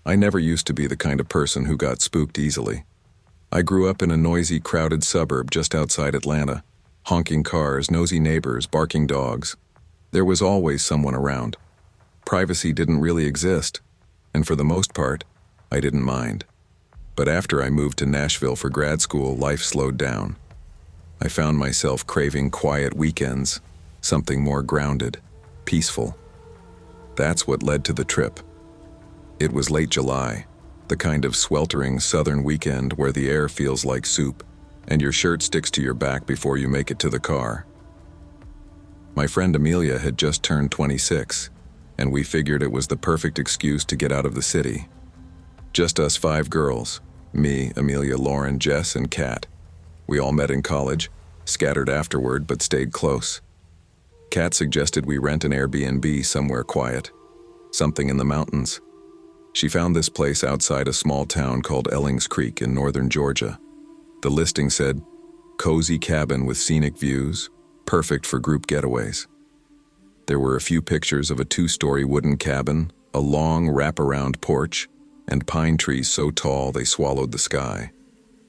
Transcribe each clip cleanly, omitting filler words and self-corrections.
I never used to be the kind of person who got spooked easily. I grew up in a noisy, crowded suburb just outside Atlanta. Honking cars, nosy neighbors, barking dogs. There was always someone around. Privacy didn't really exist, and for the most part, I didn't mind. But after I moved to Nashville for grad school, life slowed down. I found myself craving quiet weekends, something more grounded, peaceful. That's what led to the trip. It was late July, the kind of sweltering southern weekend where the air feels like soup and your shirt sticks to your back before you make it to the car. My friend Amelia had just turned 26, and we figured it was the perfect excuse to get out of the city. Just us 5 girls, me, Amelia, Lauren, Jess, and Kat. We all met in college, scattered afterward but stayed close. Kat suggested we rent an Airbnb somewhere quiet, something in the mountains. She found this place outside a small town called Ellings Creek in northern Georgia. The listing said, "Cozy cabin with scenic views, perfect for group getaways." There were a few pictures of a 2-story wooden cabin, a long wraparound porch, and pine trees so tall they swallowed the sky.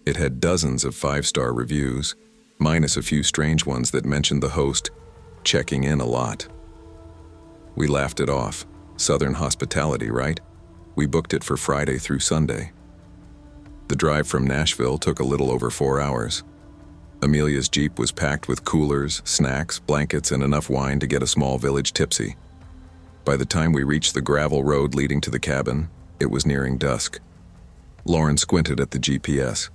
It had dozens of 5-star reviews, minus a few strange ones that mentioned the host checking in a lot. We laughed it off. Southern hospitality, right? We booked it for Friday through Sunday. The drive from Nashville took a little over 4 hours. Amelia's Jeep was packed with coolers, snacks, blankets, and enough wine to get a small village tipsy. By the time we reached the gravel road leading to the cabin, it was nearing dusk. Lauren squinted at the GPS.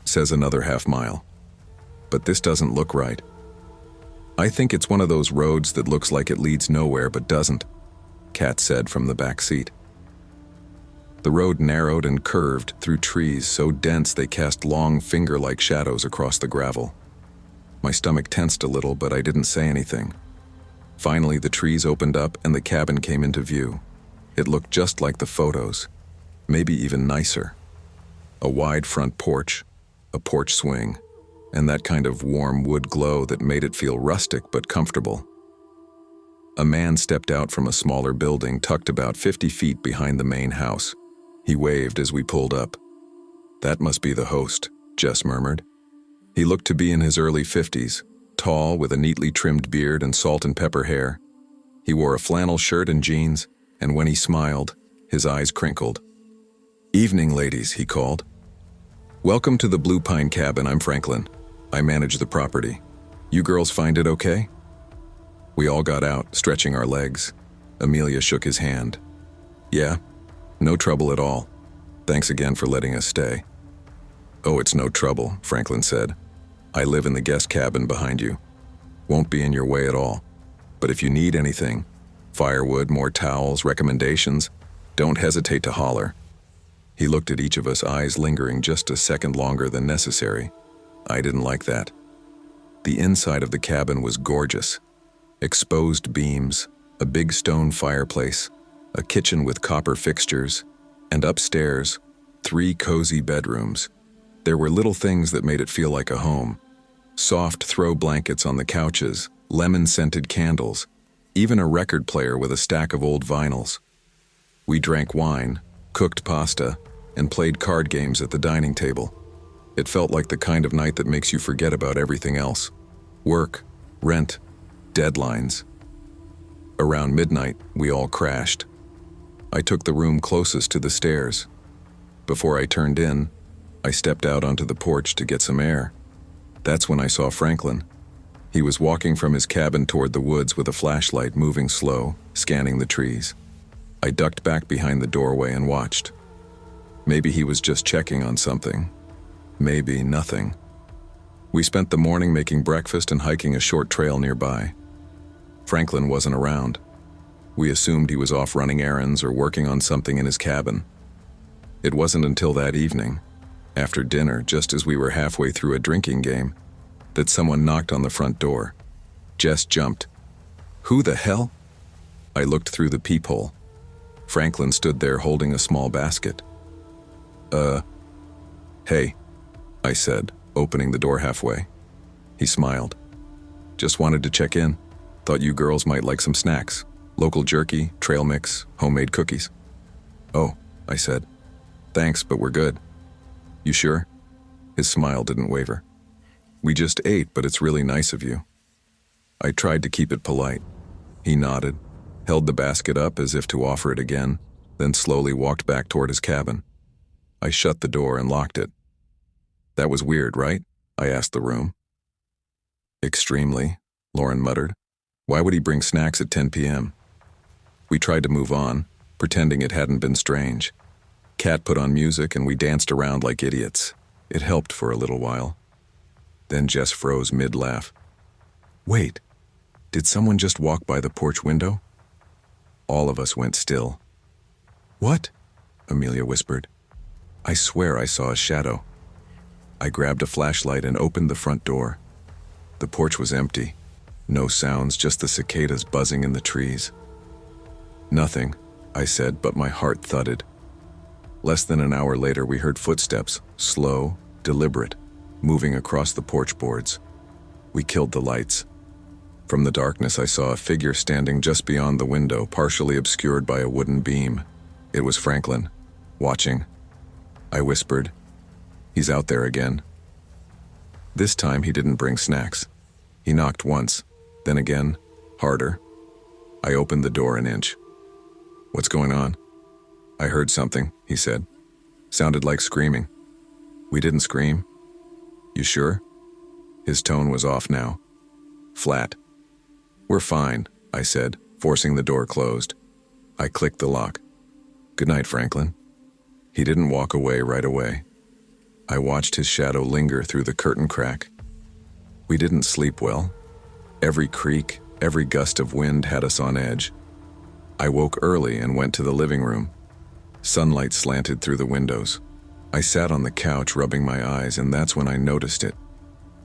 Says another half-mile. But this doesn't look right. I think it's one of those roads that looks like it leads nowhere but doesn't, Kat said from the back seat. The road narrowed and curved through trees so dense they cast long finger-like shadows across the gravel. My stomach tensed a little, but I didn't say anything. Finally, the trees opened up and the cabin came into view. It looked just like the photos, maybe even nicer. A wide front porch, a porch swing, and that kind of warm wood glow that made it feel rustic but comfortable. A man stepped out from a smaller building tucked about 50 feet behind the main house. He waved as we pulled up. "That must be the host," Jess murmured. He looked to be in his early 50s, tall with a neatly trimmed beard and salt and pepper hair. He wore a flannel shirt and jeans, and when he smiled, his eyes crinkled. "Evening, ladies," he called. "Welcome to the Blue Pine Cabin. I'm Franklin. I manage the property. You girls find it okay?" We all got out, stretching our legs. Amelia shook his hand. "Yeah, no trouble at all. Thanks again for letting us stay." "Oh, it's no trouble," Franklin said. "I live in the guest cabin behind you. Won't be in your way at all. But if you need anything, firewood, more towels, recommendations, don't hesitate to holler." He looked at each of us, eyes lingering just a second longer than necessary. I didn't like that. The inside of the cabin was gorgeous. Exposed beams, a big stone fireplace, a kitchen with copper fixtures, and upstairs, 3 cozy bedrooms. There were little things that made it feel like a home. Soft throw blankets on the couches, lemon-scented candles, even a record player with a stack of old vinyls. We drank wine, cooked pasta, and played card games at the dining table. It felt like the kind of night that makes you forget about everything else. Work, rent, deadlines. Around midnight, we all crashed. I took the room closest to the stairs. Before I turned in, I stepped out onto the porch to get some air. That's when I saw Franklin. He was walking from his cabin toward the woods with a flashlight, moving slow, scanning the trees. I ducked back behind the doorway and watched. Maybe he was just checking on something. Maybe nothing. We spent the morning making breakfast and hiking a short trail nearby. Franklin wasn't around. We assumed he was off running errands or working on something in his cabin. It wasn't until that evening, after dinner, just as we were halfway through a drinking game, that someone knocked on the front door. Jess jumped. "Who the hell?" I looked through the peephole. Franklin stood there holding a small basket. Hey," I said, opening the door halfway. He smiled. "Just wanted to check in. Thought you girls might like some snacks. Local jerky, trail mix, homemade cookies." "Oh," I said. "Thanks, but we're good." "You sure?" His smile didn't waver. "We just ate, but it's really nice of you." I tried to keep it polite. He nodded, held the basket up as if to offer it again, then slowly walked back toward his cabin. I shut the door and locked it. "That was weird, right?" I asked the room. "Extremely," Lauren muttered. "Why would he bring snacks at 10 p.m.? We tried to move on, pretending it hadn't been strange. Kat put on music and we danced around like idiots. It helped for a little while. Then Jess froze mid-laugh. "Wait, did someone just walk by the porch window?" All of us went still. "What?" Amelia whispered. "I swear I saw a shadow." I grabbed a flashlight and opened the front door. The porch was empty. No sounds, just the cicadas buzzing in the trees. "Nothing," I said, but my heart thudded. Less than an hour later, we heard footsteps, slow, deliberate, moving across the porch boards. We killed the lights. From the darkness, I saw a figure standing just beyond the window, partially obscured by a wooden beam. It was Franklin, watching. I whispered, "He's out there again." This time, he didn't bring snacks. He knocked once, then again, harder. I opened the door an inch. "What's going on?" "I heard something," he said. "Sounded like screaming." "We didn't scream." "You sure?" His tone was off now. Flat. "We're fine," I said, forcing the door closed. I clicked the lock. "Good night, Franklin." He didn't walk away right away. I watched his shadow linger through the curtain crack. We didn't sleep well. Every creak, every gust of wind had us on edge. I woke early and went to the living room. Sunlight slanted through the windows. I sat on the couch rubbing my eyes, and that's when I noticed it.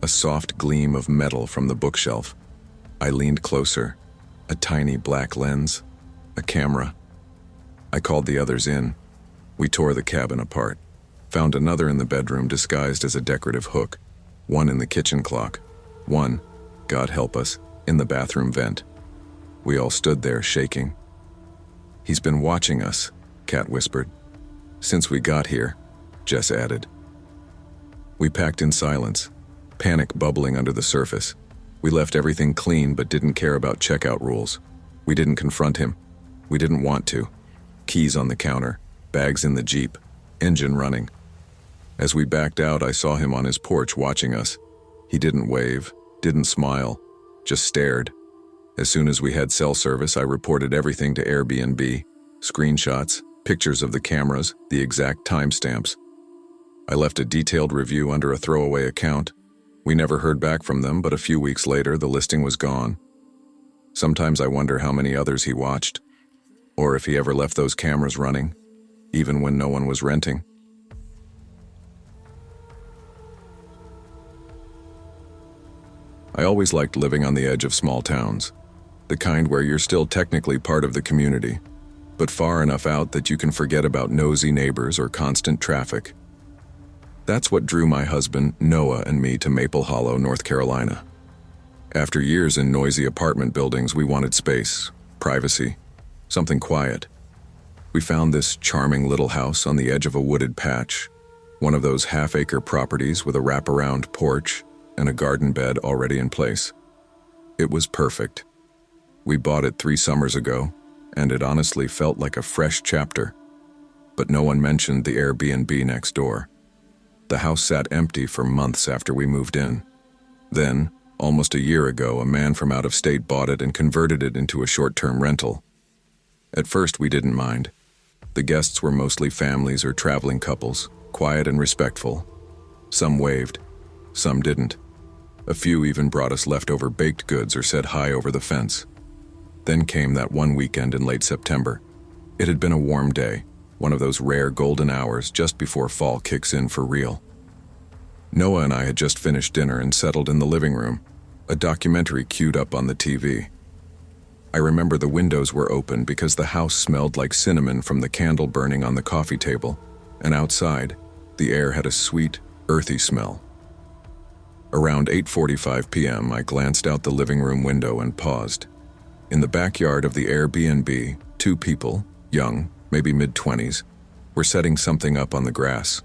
A soft gleam of metal from the bookshelf. I leaned closer. A tiny black lens. A camera. I called the others in. We tore the cabin apart. Found another in the bedroom disguised as a decorative hook. One in the kitchen clock. One, God help us, in the bathroom vent. We all stood there shaking. "He's been watching us," Kat whispered. "Since we got here," Jess added. We packed in silence, panic bubbling under the surface. We left everything clean but didn't care about checkout rules. We didn't confront him. We didn't want to. Keys on the counter, bags in the Jeep, engine running. As we backed out, I saw him on his porch watching us. He didn't wave, didn't smile, just stared. As soon as we had cell service, I reported everything to Airbnb, screenshots, pictures of the cameras, the exact timestamps. I left a detailed review under a throwaway account. We never heard back from them, but a few weeks later, the listing was gone. Sometimes I wonder how many others he watched, or if he ever left those cameras running, even when no one was renting. I always liked living on the edge of small towns, the kind where you're still technically part of the community, but far enough out that you can forget about nosy neighbors or constant traffic. That's what drew my husband, Noah, and me to Maple Hollow, North Carolina. After years in noisy apartment buildings, we wanted space, privacy, something quiet. We found this charming little house on the edge of a wooded patch, one of those half-acre properties with a wraparound porch and a garden bed already in place. It was perfect. We bought it 3 summers ago, and it honestly felt like a fresh chapter. But no one mentioned the Airbnb next door. The house sat empty for months after we moved in. Then, almost a year ago, a man from out of state bought it and converted it into a short-term rental. At first, we didn't mind. The guests were mostly families or traveling couples, quiet and respectful. Some waved, some didn't. A few even brought us leftover baked goods or said hi over the fence. Then came that one weekend in late September. It had been a warm day, one of those rare golden hours just before fall kicks in for real. Noah and I had just finished dinner and settled in the living room, a documentary queued up on the TV. I remember the windows were open because the house smelled like cinnamon from the candle burning on the coffee table, and outside, the air had a sweet, earthy smell. Around 8:45 p.m., I glanced out the living room window and paused. In the backyard of the Airbnb, 2 people, young, maybe mid-20s, were setting something up on the grass.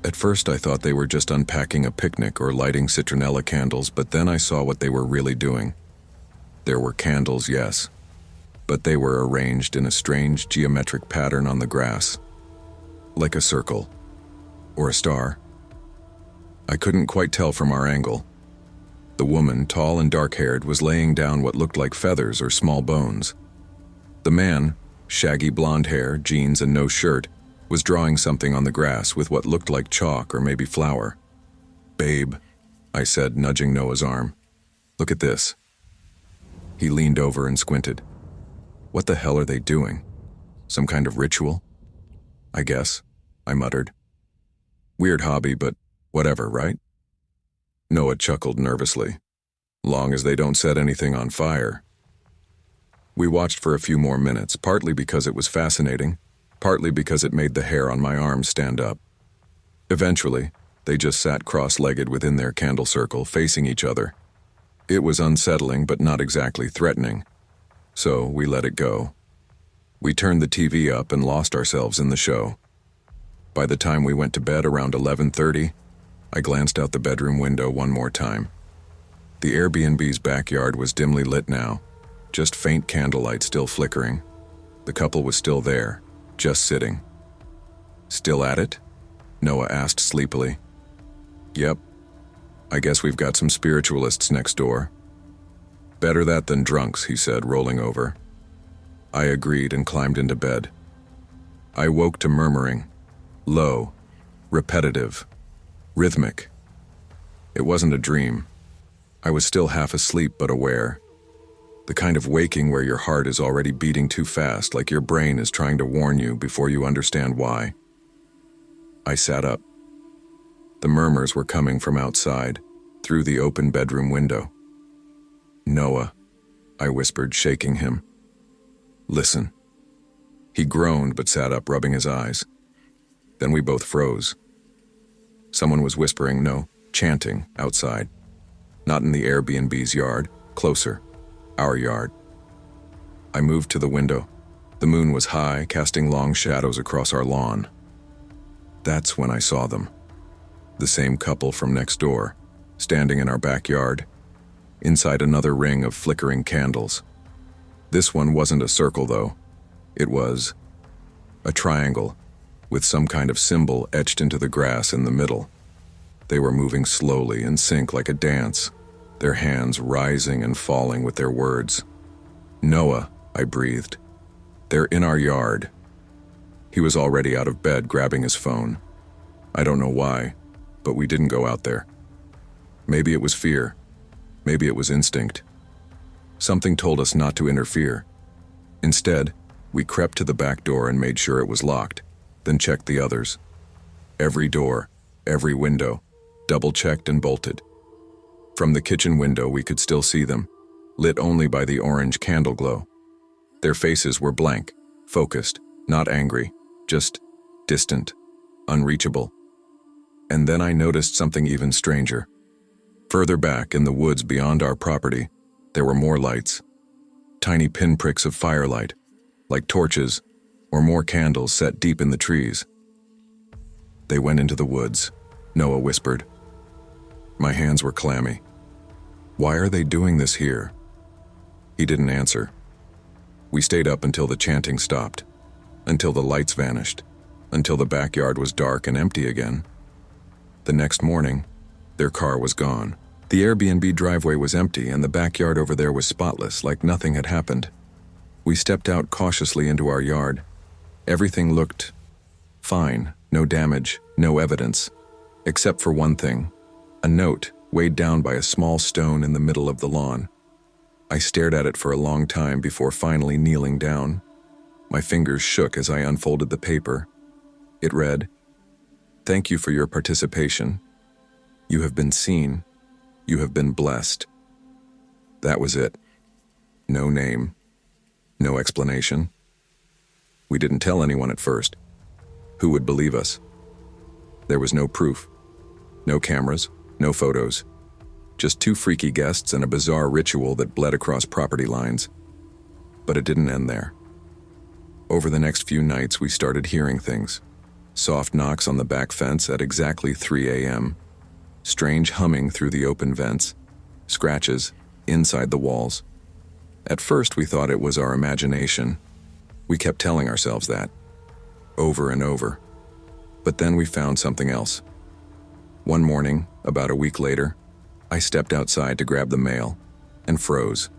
At first I thought they were just unpacking a picnic or lighting citronella candles, but then I saw what they were really doing. There were candles, yes, but they were arranged in a strange geometric pattern on the grass, like a circle or a star. I couldn't quite tell from our angle. The woman, tall and dark-haired, was laying down what looked like feathers or small bones. The man, shaggy blonde hair, jeans, and no shirt, was drawing something on the grass with what looked like chalk or maybe flour. "Babe," I said, nudging Noah's arm. "Look at this." He leaned over and squinted. "What the hell are they doing? Some kind of ritual?" "I guess," I muttered. "Weird hobby, but whatever, right?" Noah chuckled nervously. "Long as they don't set anything on fire." We watched for a few more minutes, partly because it was fascinating, partly because it made the hair on my arms stand up. Eventually, they just sat cross-legged within their candle circle, facing each other. It was unsettling, but not exactly threatening. So we let it go. We turned the TV up and lost ourselves in the show. By the time we went to bed around 11:30, I glanced out the bedroom window one more time. The Airbnb's backyard was dimly lit now, just faint candlelight still flickering. The couple was still there, just sitting. "Still at it?" Noah asked sleepily. "Yep. I guess we've got some spiritualists next door." "Better that than drunks," he said, rolling over. I agreed and climbed into bed. I woke to murmuring, low, repetitive, rhythmic. It wasn't a dream. I was still half asleep but aware. The kind of waking where your heart is already beating too fast, like your brain is trying to warn you before you understand why. I sat up. The murmurs were coming from outside, through the open bedroom window. "Noah," I whispered, shaking him. "Listen." He groaned but sat up, rubbing his eyes. Then we both froze. Someone was whispering, no, chanting, outside. Not in the Airbnb's yard, closer. Our yard. I moved to the window. The moon was high, casting long shadows across our lawn. That's when I saw them. The same couple from next door, standing in our backyard, inside another ring of flickering candles. This one wasn't a circle, though. It was a triangle, with some kind of symbol etched into the grass in the middle. They were moving slowly in sync like a dance, their hands rising and falling with their words. "Noah," I breathed. "They're in our yard." He was already out of bed, grabbing his phone. I don't know why, but we didn't go out there. Maybe it was fear. Maybe it was instinct. Something told us not to interfere. Instead, we crept to the back door and made sure it was locked, then checked the others. Every door, every window, double-checked and bolted. From the kitchen window we could still see them, lit only by the orange candle glow. Their faces were blank, focused, not angry, just distant, unreachable. And then I noticed something even stranger. Further back in the woods beyond our property, there were more lights. Tiny pinpricks of firelight, like torches, or more candles set deep in the trees. "They went into the woods," Noah whispered. My hands were clammy. "Why are they doing this here?" He didn't answer. We stayed up until the chanting stopped, until the lights vanished, until the backyard was dark and empty again. The next morning, their car was gone. The Airbnb driveway was empty and the backyard over there was spotless, like nothing had happened. We stepped out cautiously into our yard. Everything looked fine, no damage, no evidence, except for one thing, a note weighed down by a small stone in the middle of the lawn. I stared at it for a long time before finally kneeling down. My fingers shook as I unfolded the paper. It read, "Thank you for your participation. You have been seen. You have been blessed." That was it. No name. No explanation. We didn't tell anyone at first. Who would believe us? There was no proof. No cameras, no photos. Just two freaky guests and a bizarre ritual that bled across property lines. But it didn't end there. Over the next few nights, we started hearing things. Soft knocks on the back fence at exactly 3 a.m., strange humming through the open vents, scratches inside the walls. At first, we thought it was our imagination. We kept telling ourselves that, over and over. But then we found something else. One morning, about a week later, I stepped outside to grab the mail and froze.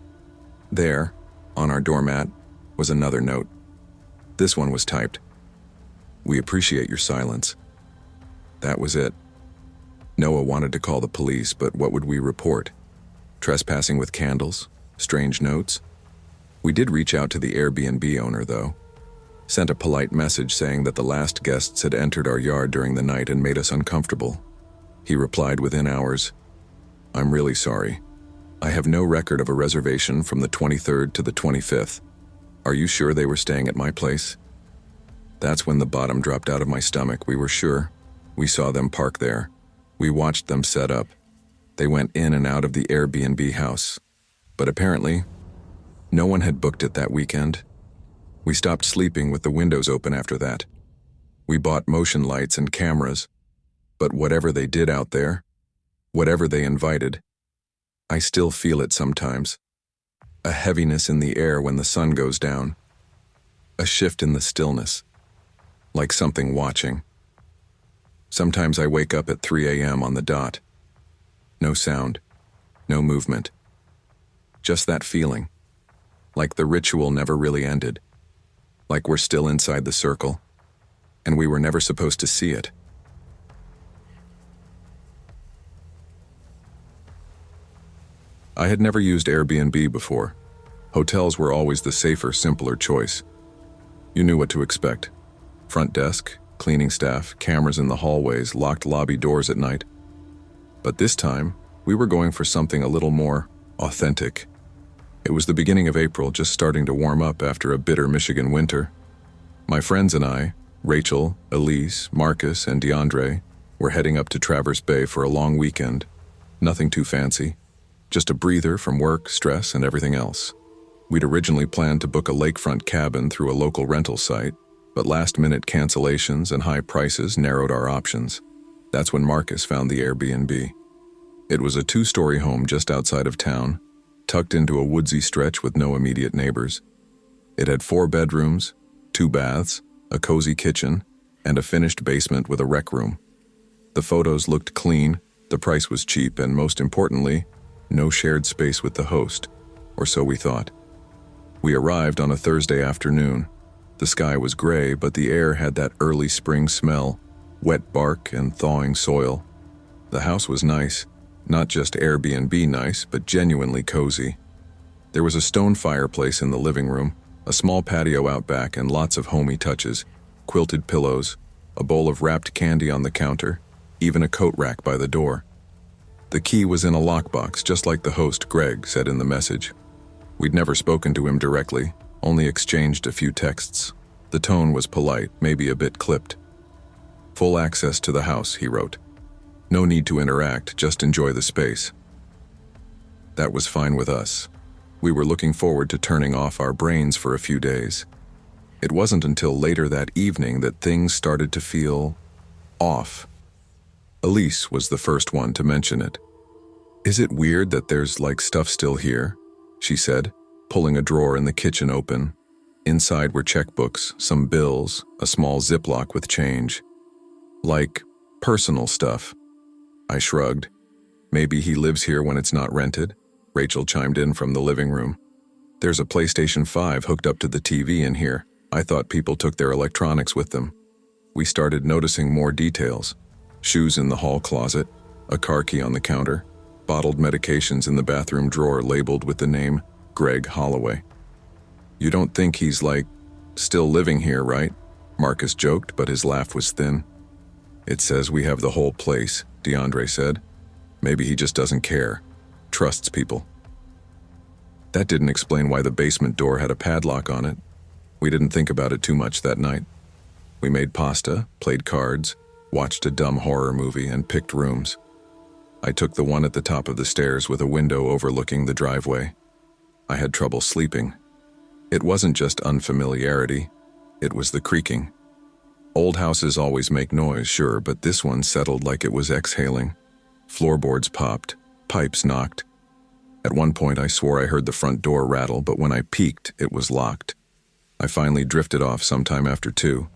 There, on our doormat, was another note. This one was typed, "We appreciate your silence." That was it. Noah wanted to call the police, but what would we report? Trespassing with candles? Strange notes? We did reach out to the Airbnb owner, though. Sent a polite message saying that the last guests had entered our yard during the night and made us uncomfortable. He replied within hours, "I'm really sorry. I have no record of a reservation from the 23rd to the 25th. Are you sure they were staying at my place?" That's when the bottom dropped out of my stomach. We were sure. We saw them park there. We watched them set up. They went in and out of the Airbnb house. But apparently, no one had booked it that weekend. We stopped sleeping with the windows open after that. We bought motion lights and cameras. But whatever they did out there, whatever they invited, I still feel it sometimes. A heaviness in the air when the sun goes down. A shift in the stillness. Like something watching. Sometimes I wake up at 3 a.m. on the dot. No sound. No movement. Just that feeling. Like the ritual never really ended. Like we're still inside the circle. And we were never supposed to see it. I had never used Airbnb before. Hotels were always the safer, simpler choice. You knew what to expect. Front desk, cleaning staff, cameras in the hallways, locked lobby doors at night. But this time, we were going for something a little more authentic. It was the beginning of April, just starting to warm up after a bitter Michigan winter. My friends and I, Rachel, Elise, Marcus, and DeAndre, were heading up to Traverse Bay for a long weekend. Nothing too fancy. Just a breather from work, stress, and everything else. We'd originally planned to book a lakefront cabin through a local rental site, but last-minute cancellations and high prices narrowed our options. That's when Marcus found the Airbnb. It was a 2-story home just outside of town, tucked into a woodsy stretch with no immediate neighbors. It had 4 bedrooms, 2 baths, a cozy kitchen, and a finished basement with a rec room. The photos looked clean, the price was cheap, and most importantly, no shared space with the host, or so we thought. We arrived on a Thursday afternoon. The sky was gray, but the air had that early spring smell, wet bark and thawing soil. The house was nice, not just Airbnb nice, but genuinely cozy. There was a stone fireplace in the living room, a small patio out back, and lots of homey touches, quilted pillows, a bowl of wrapped candy on the counter, even a coat rack by the door. The key was in a lockbox, just like the host, Greg, said in the message. We'd never spoken to him directly, only exchanged a few texts. The tone was polite, maybe a bit clipped. "Full access to the house," he wrote. "No need to interact, just enjoy the space." That was fine with us. We were looking forward to turning off our brains for a few days. It wasn't until later that evening that things started to feel off. Elise was the first one to mention it. "Is it weird that there's stuff still here?" she said, pulling a drawer in the kitchen open. Inside were checkbooks, some bills, a small Ziploc with change. Like personal stuff. I shrugged. "Maybe he lives here when it's not rented?" Rachel chimed in from the living room. "There's a PlayStation 5 hooked up to the TV in here. I thought people took their electronics with them." We started noticing more details. Shoes in the hall closet, a car key on the counter, bottled medications in the bathroom drawer labeled with the name Greg Holloway. "You don't think he's still living here, right?" Marcus joked, but his laugh was thin. "It says we have the whole place," DeAndre said. "Maybe he just doesn't care. Trusts people." That didn't explain why the basement door had a padlock on it. We didn't think about it too much that night. We made pasta, played cards, watched a dumb horror movie, and picked rooms. I took the one at the top of the stairs with a window overlooking the driveway. I had trouble sleeping. It wasn't just unfamiliarity. It was the creaking. Old houses always make noise, sure, but this one settled like it was exhaling. Floorboards popped, pipes knocked. At one point I swore I heard the front door rattle, but when I peeked, it was locked. I finally drifted off sometime after 2.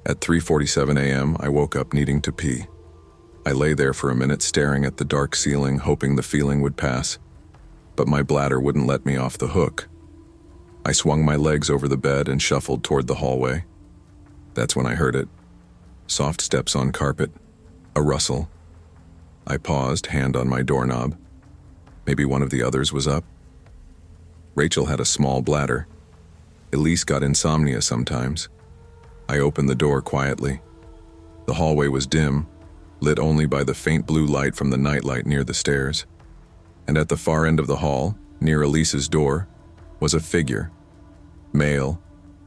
At 3:47 a.m., I woke up needing to pee. I lay there for a minute staring at the dark ceiling, hoping the feeling would pass. But my bladder wouldn't let me off the hook. I swung my legs over the bed and shuffled toward the hallway. That's when I heard it. Soft steps on carpet. A rustle. I paused, hand on my doorknob. Maybe one of the others was up. Rachel had a small bladder. Elise got insomnia sometimes. I opened the door quietly. The hallway was dim, lit only by the faint blue light from the nightlight near the stairs. And at the far end of the hall, near Elise's door, was a figure. Male,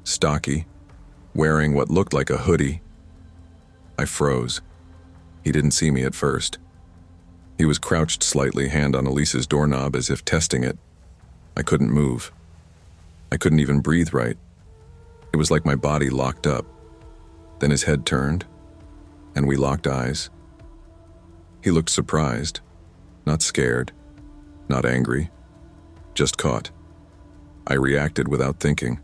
stocky, wearing what looked like a hoodie. I froze. He didn't see me at first. He was crouched slightly, hand on Elise's doorknob as if testing it. I couldn't move. I couldn't even breathe right. It was like my body locked up. Then his head turned, and we locked eyes. He looked surprised, not scared, not angry, just caught. I reacted without thinking.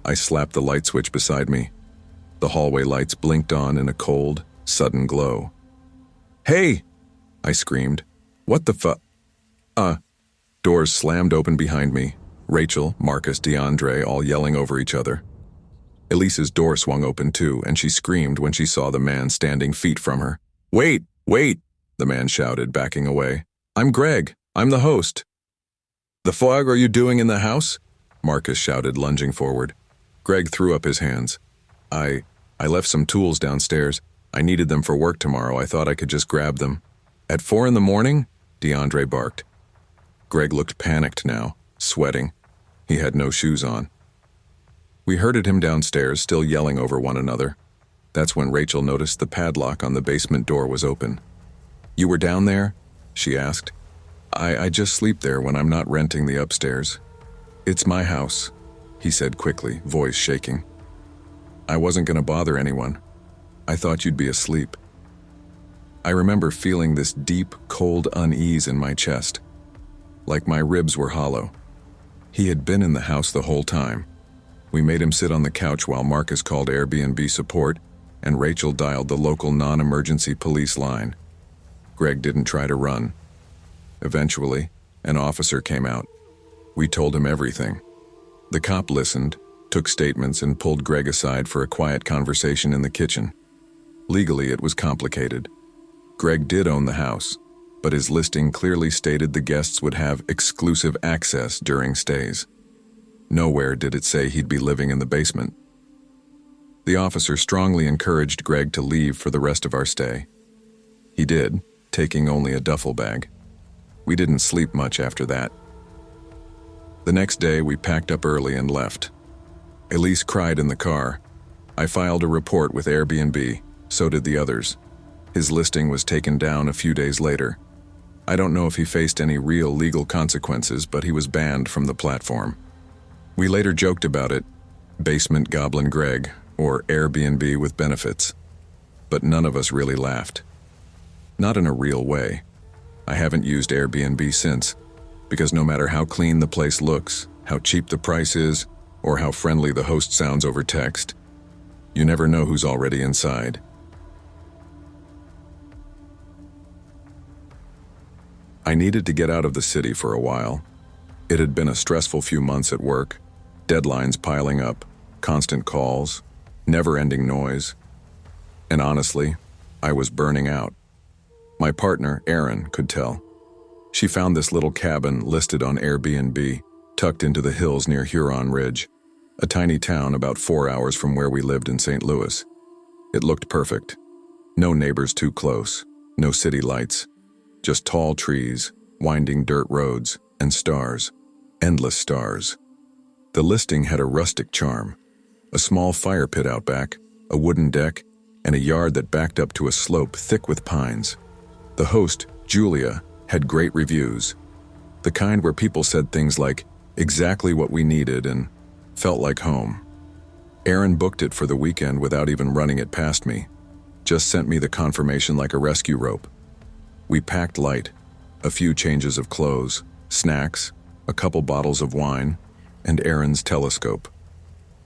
I slapped the light switch beside me. The hallway lights blinked on in a cold, sudden glow. "Hey!" I screamed. "What the fu—" Doors slammed open behind me. Rachel, Marcus, DeAndre, all yelling over each other. Elise's door swung open too, and she screamed when she saw the man standing feet from her. "Wait, wait!" the man shouted, backing away. "I'm Greg. I'm the host." "The fuck are you doing in the house?" Marcus shouted, lunging forward. Greg threw up his hands. I left some tools downstairs. I needed them for work tomorrow. I thought I could just grab them." "At 4 in the morning?" DeAndre barked. Greg looked panicked now, sweating. He had no shoes on. We herded him downstairs, still yelling over one another. That's when Rachel noticed the padlock on the basement door was open. "You were down there?" she asked. I just sleep there when I'm not renting the upstairs. "It's my house," he said quickly, voice shaking. "I wasn't going to bother anyone. I thought you'd be asleep." I remember feeling this deep, cold unease in my chest, like my ribs were hollow. He had been in the house the whole time. We made him sit on the couch while Marcus called Airbnb support and Rachel dialed the local non-emergency police line. Greg didn't try to run. Eventually, an officer came out. We told him everything. The cop listened, took statements, and pulled Greg aside for a quiet conversation in the kitchen. Legally, it was complicated. Greg did own the house, but his listing clearly stated the guests would have exclusive access during stays. Nowhere did it say he'd be living in the basement. The officer strongly encouraged Greg to leave for the rest of our stay. He did, taking only a duffel bag. We didn't sleep much after that. The next day, we packed up early and left. Elise cried in the car. I filed a report with Airbnb, so did the others. His listing was taken down a few days later. I don't know if he faced any real legal consequences, but he was banned from the platform. We later joked about it, Basement Goblin Greg, or Airbnb with benefits. But none of us really laughed. Not in a real way. I haven't used Airbnb since, because no matter how clean the place looks, how cheap the price is, or how friendly the host sounds over text, you never know who's already inside. I needed to get out of the city for a while. It had been a stressful few months at work, deadlines piling up, constant calls, never-ending noise. And honestly, I was burning out. My partner, Erin, could tell. She found this little cabin listed on Airbnb, tucked into the hills near Huron Ridge, a tiny town about 4 hours from where we lived in St. Louis. It looked perfect. No neighbors too close, no city lights, just tall trees, winding dirt roads, and stars, endless stars. The listing had a rustic charm, a small fire pit out back, a wooden deck, and a yard that backed up to a slope thick with pines. The host, Julia, had great reviews, the kind where people said things like, "exactly what we needed," and "felt like home." Aaron booked it for the weekend without even running it past me. Just sent me the confirmation like a rescue rope. We packed light, a few changes of clothes, snacks, a couple bottles of wine, and Erin's telescope.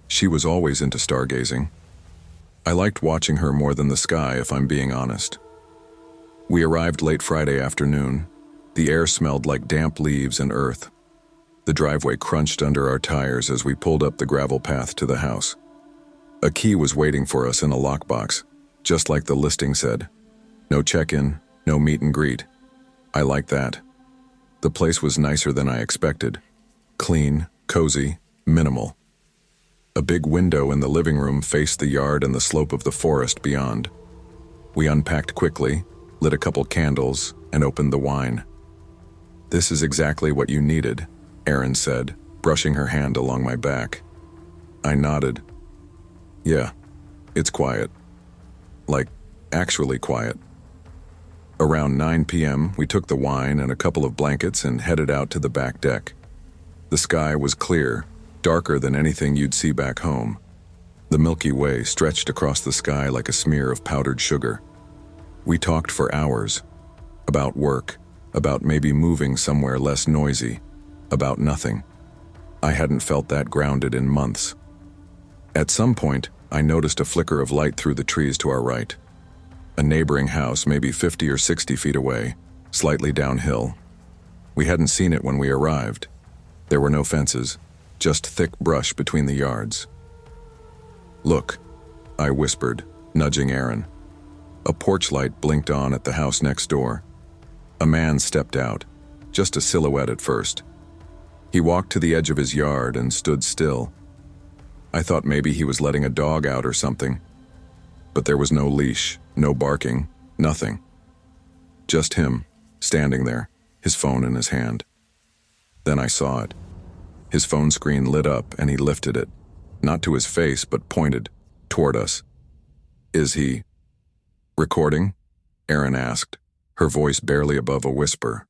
She was always into stargazing. I liked watching her more than the sky, if I'm being honest. We arrived late Friday afternoon. The air smelled like damp leaves and earth. The driveway crunched under our tires as we pulled up the gravel path to the house. A key was waiting for us in a lockbox, just like the listing said. No check-in, no meet and greet. I liked that. The place was nicer than I expected. Clean, cozy, minimal. A big window in the living room faced the yard and the slope of the forest beyond. We unpacked quickly, lit a couple candles, and opened the wine. "This is exactly what you needed," Erin said, brushing her hand along my back. I nodded. "Yeah, it's quiet. Like, actually quiet." Around 9 p.m., we took the wine and a couple of blankets and headed out to the back deck. The sky was clear, darker than anything you'd see back home. The Milky Way stretched across the sky like a smear of powdered sugar. We talked for hours. About work, about maybe moving somewhere less noisy, about nothing. I hadn't felt that grounded in months. At some point, I noticed a flicker of light through the trees to our right. A neighboring house, maybe 50 or 60 feet away, slightly downhill. We hadn't seen it when we arrived. There were no fences, just thick brush between the yards. "Look," I whispered, nudging Aaron. A porch light blinked on at the house next door. A man stepped out, just a silhouette at first. He walked to the edge of his yard and stood still. I thought maybe he was letting a dog out or something. But there was no leash, no barking, nothing. Just him, standing there, his phone in his hand. Then I saw it. His phone screen lit up and he lifted it, not to his face but pointed, toward us. "Is he recording?" Erin asked, her voice barely above a whisper.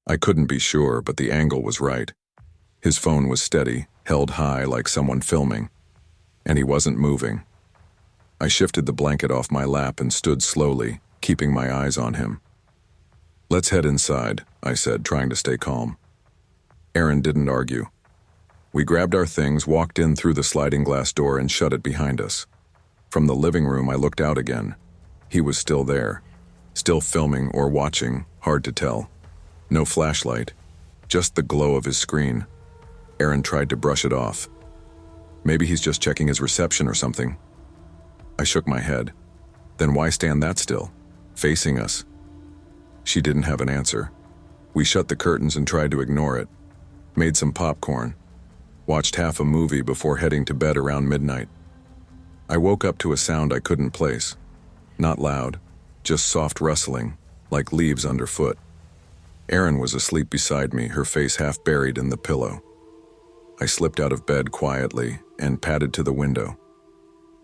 I couldn't be sure, but the angle was right. His phone was steady, held high like someone filming, and he wasn't moving. I shifted the blanket off my lap and stood slowly, keeping my eyes on him. "Let's head inside," I said, trying to stay calm. Aaron didn't argue. We grabbed our things, walked in through the sliding glass door, and shut it behind us. From the living room, I looked out again. He was still there, still filming or watching, hard to tell. No flashlight, just the glow of his screen. Aaron tried to brush it off. Maybe he's just checking his reception or something. I shook my head. Then why stand that still, facing us? She didn't have an answer. We shut the curtains and tried to ignore it. Made some popcorn. Watched half a movie before heading to bed around midnight. I woke up to a sound I couldn't place. Not loud, just soft rustling, like leaves underfoot. Erin was asleep beside me, her face half buried in the pillow. I slipped out of bed quietly and padded to the window.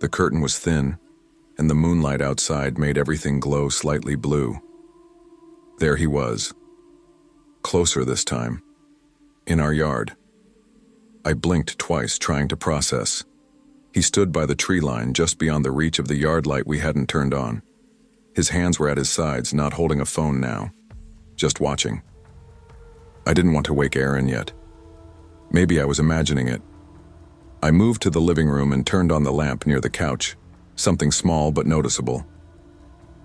The curtain was thin, and the moonlight outside made everything glow slightly blue. There he was. Closer this time. In our yard. I blinked twice, trying to process. He stood by the tree line just beyond the reach of the yard light we hadn't turned on. His hands were at his sides, not holding a phone now. Just watching. I didn't want to wake Aaron yet. Maybe I was imagining it. I moved to the living room and turned on the lamp near the couch, something small but noticeable.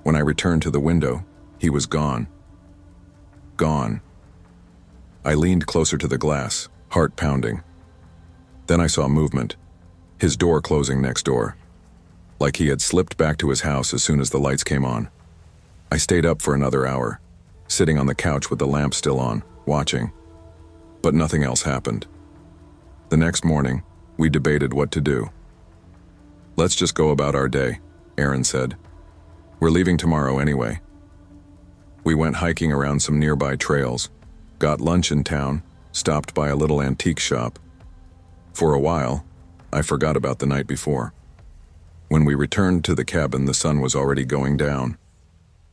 When I returned to the window, he was gone. Gone. I leaned closer to the glass, heart pounding. Then I saw movement, his door closing next door, like he had slipped back to his house as soon as the lights came on. I stayed up for another hour, sitting on the couch with the lamp still on, watching. But nothing else happened. The next morning, we debated what to do. "Let's just go about our day," Aaron said. "We're leaving tomorrow anyway." We went hiking around some nearby trails, got lunch in town, stopped by a little antique shop. For a while, I forgot about the night before. When we returned to the cabin, the sun was already going down.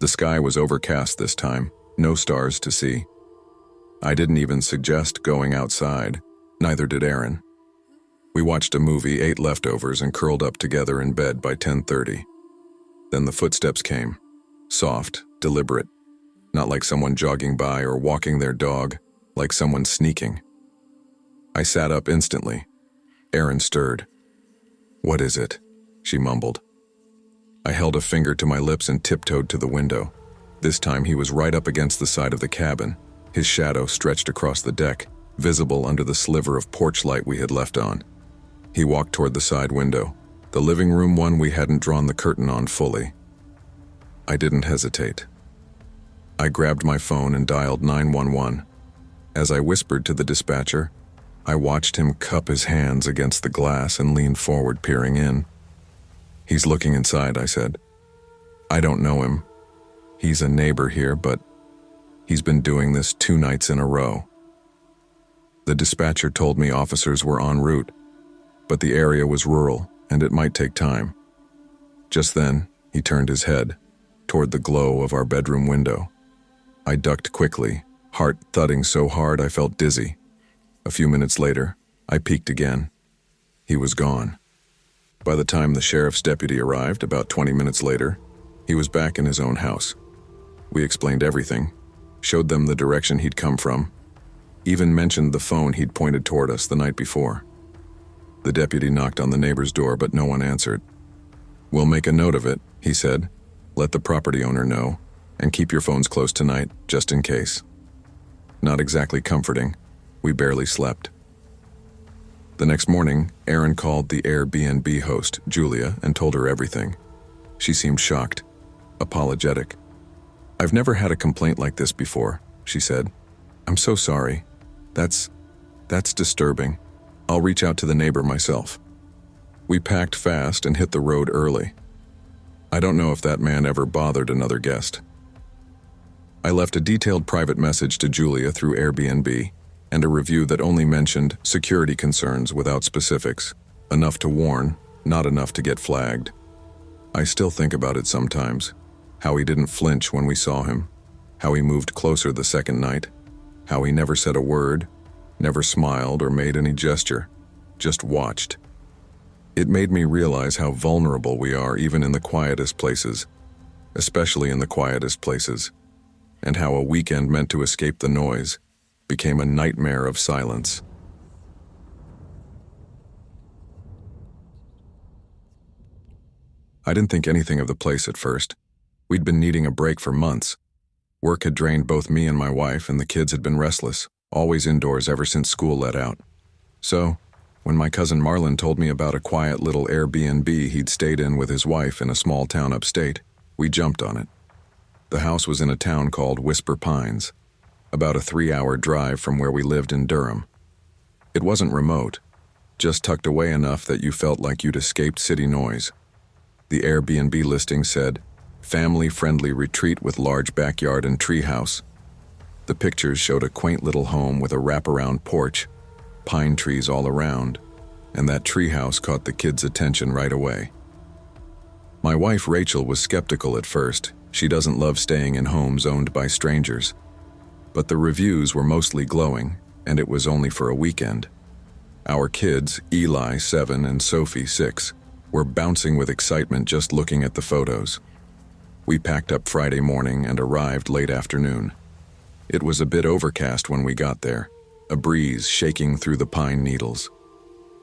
The sky was overcast this time, no stars to see. I didn't even suggest going outside, neither did Aaron. We watched a movie, ate leftovers, and curled up together in bed by 10:30. Then the footsteps came. Soft, deliberate. Not like someone jogging by or walking their dog, like someone sneaking. I sat up instantly. Erin stirred. "What is it?" she mumbled. I held a finger to my lips and tiptoed to the window. This time he was right up against the side of the cabin, his shadow stretched across the deck, visible under the sliver of porch light we had left on. He walked toward the side window, the living room one we hadn't drawn the curtain on fully. I didn't hesitate. I grabbed my phone and dialed 911. As I whispered to the dispatcher, I watched him cup his hands against the glass and lean forward, peering in. "He's looking inside," I said. "I don't know him. He's a neighbor here, but he's been doing this 2 nights in a row." The dispatcher told me officers were en route, but the area was rural and it might take time. Just then, he turned his head toward the glow of our bedroom window. I ducked quickly, heart thudding so hard I felt dizzy. A few minutes later, I peeked again. He was gone. By the time the sheriff's deputy arrived, about 20 minutes later, he was back in his own house. We explained everything, showed them the direction he'd come from, even mentioned the phone he'd pointed toward us the night before. The deputy knocked on the neighbor's door, but no one answered. "We'll make a note of it," he said. "Let the property owner know, and keep your phones close tonight, just in case." Not exactly comforting. We barely slept. The next morning, Erin called the Airbnb host, Julia, and told her everything. She seemed shocked, apologetic. "I've never had a complaint like this before," she said. "I'm so sorry. That's disturbing. I'll reach out to the neighbor myself." We packed fast and hit the road early. I don't know if that man ever bothered another guest. I left a detailed private message to Julia through Airbnb and a review that only mentioned security concerns without specifics, enough to warn, not enough to get flagged. I still think about it sometimes, how he didn't flinch when we saw him, how he moved closer the second night, how he never said a word, never smiled or made any gesture, just watched. It made me realize how vulnerable we are even in the quietest places, especially in the quietest places, and how a weekend meant to escape the noise became a nightmare of silence. I didn't think anything of the place at first. We'd been needing a break for months. Work had drained both me and my wife, and the kids had been restless, always indoors ever since school let out. So, when my cousin Marlon told me about a quiet little Airbnb he'd stayed in with his wife in a small town upstate, we jumped on it. The house was in a town called Whisper Pines, about a 3-hour drive from where we lived in Durham. It wasn't remote, just tucked away enough that you felt like you'd escaped city noise. The Airbnb listing said, "Family-friendly retreat with large backyard and treehouse." The pictures showed a quaint little home with a wraparound porch, pine trees all around, and that treehouse caught the kids' attention right away. My wife Rachel was skeptical at first. She doesn't love staying in homes owned by strangers. But the reviews were mostly glowing, and it was only for a weekend. Our kids, Eli, 7, and Sophie, 6, were bouncing with excitement just looking at the photos. We packed up Friday morning and arrived late afternoon. It was a bit overcast when we got there, a breeze shaking through the pine needles.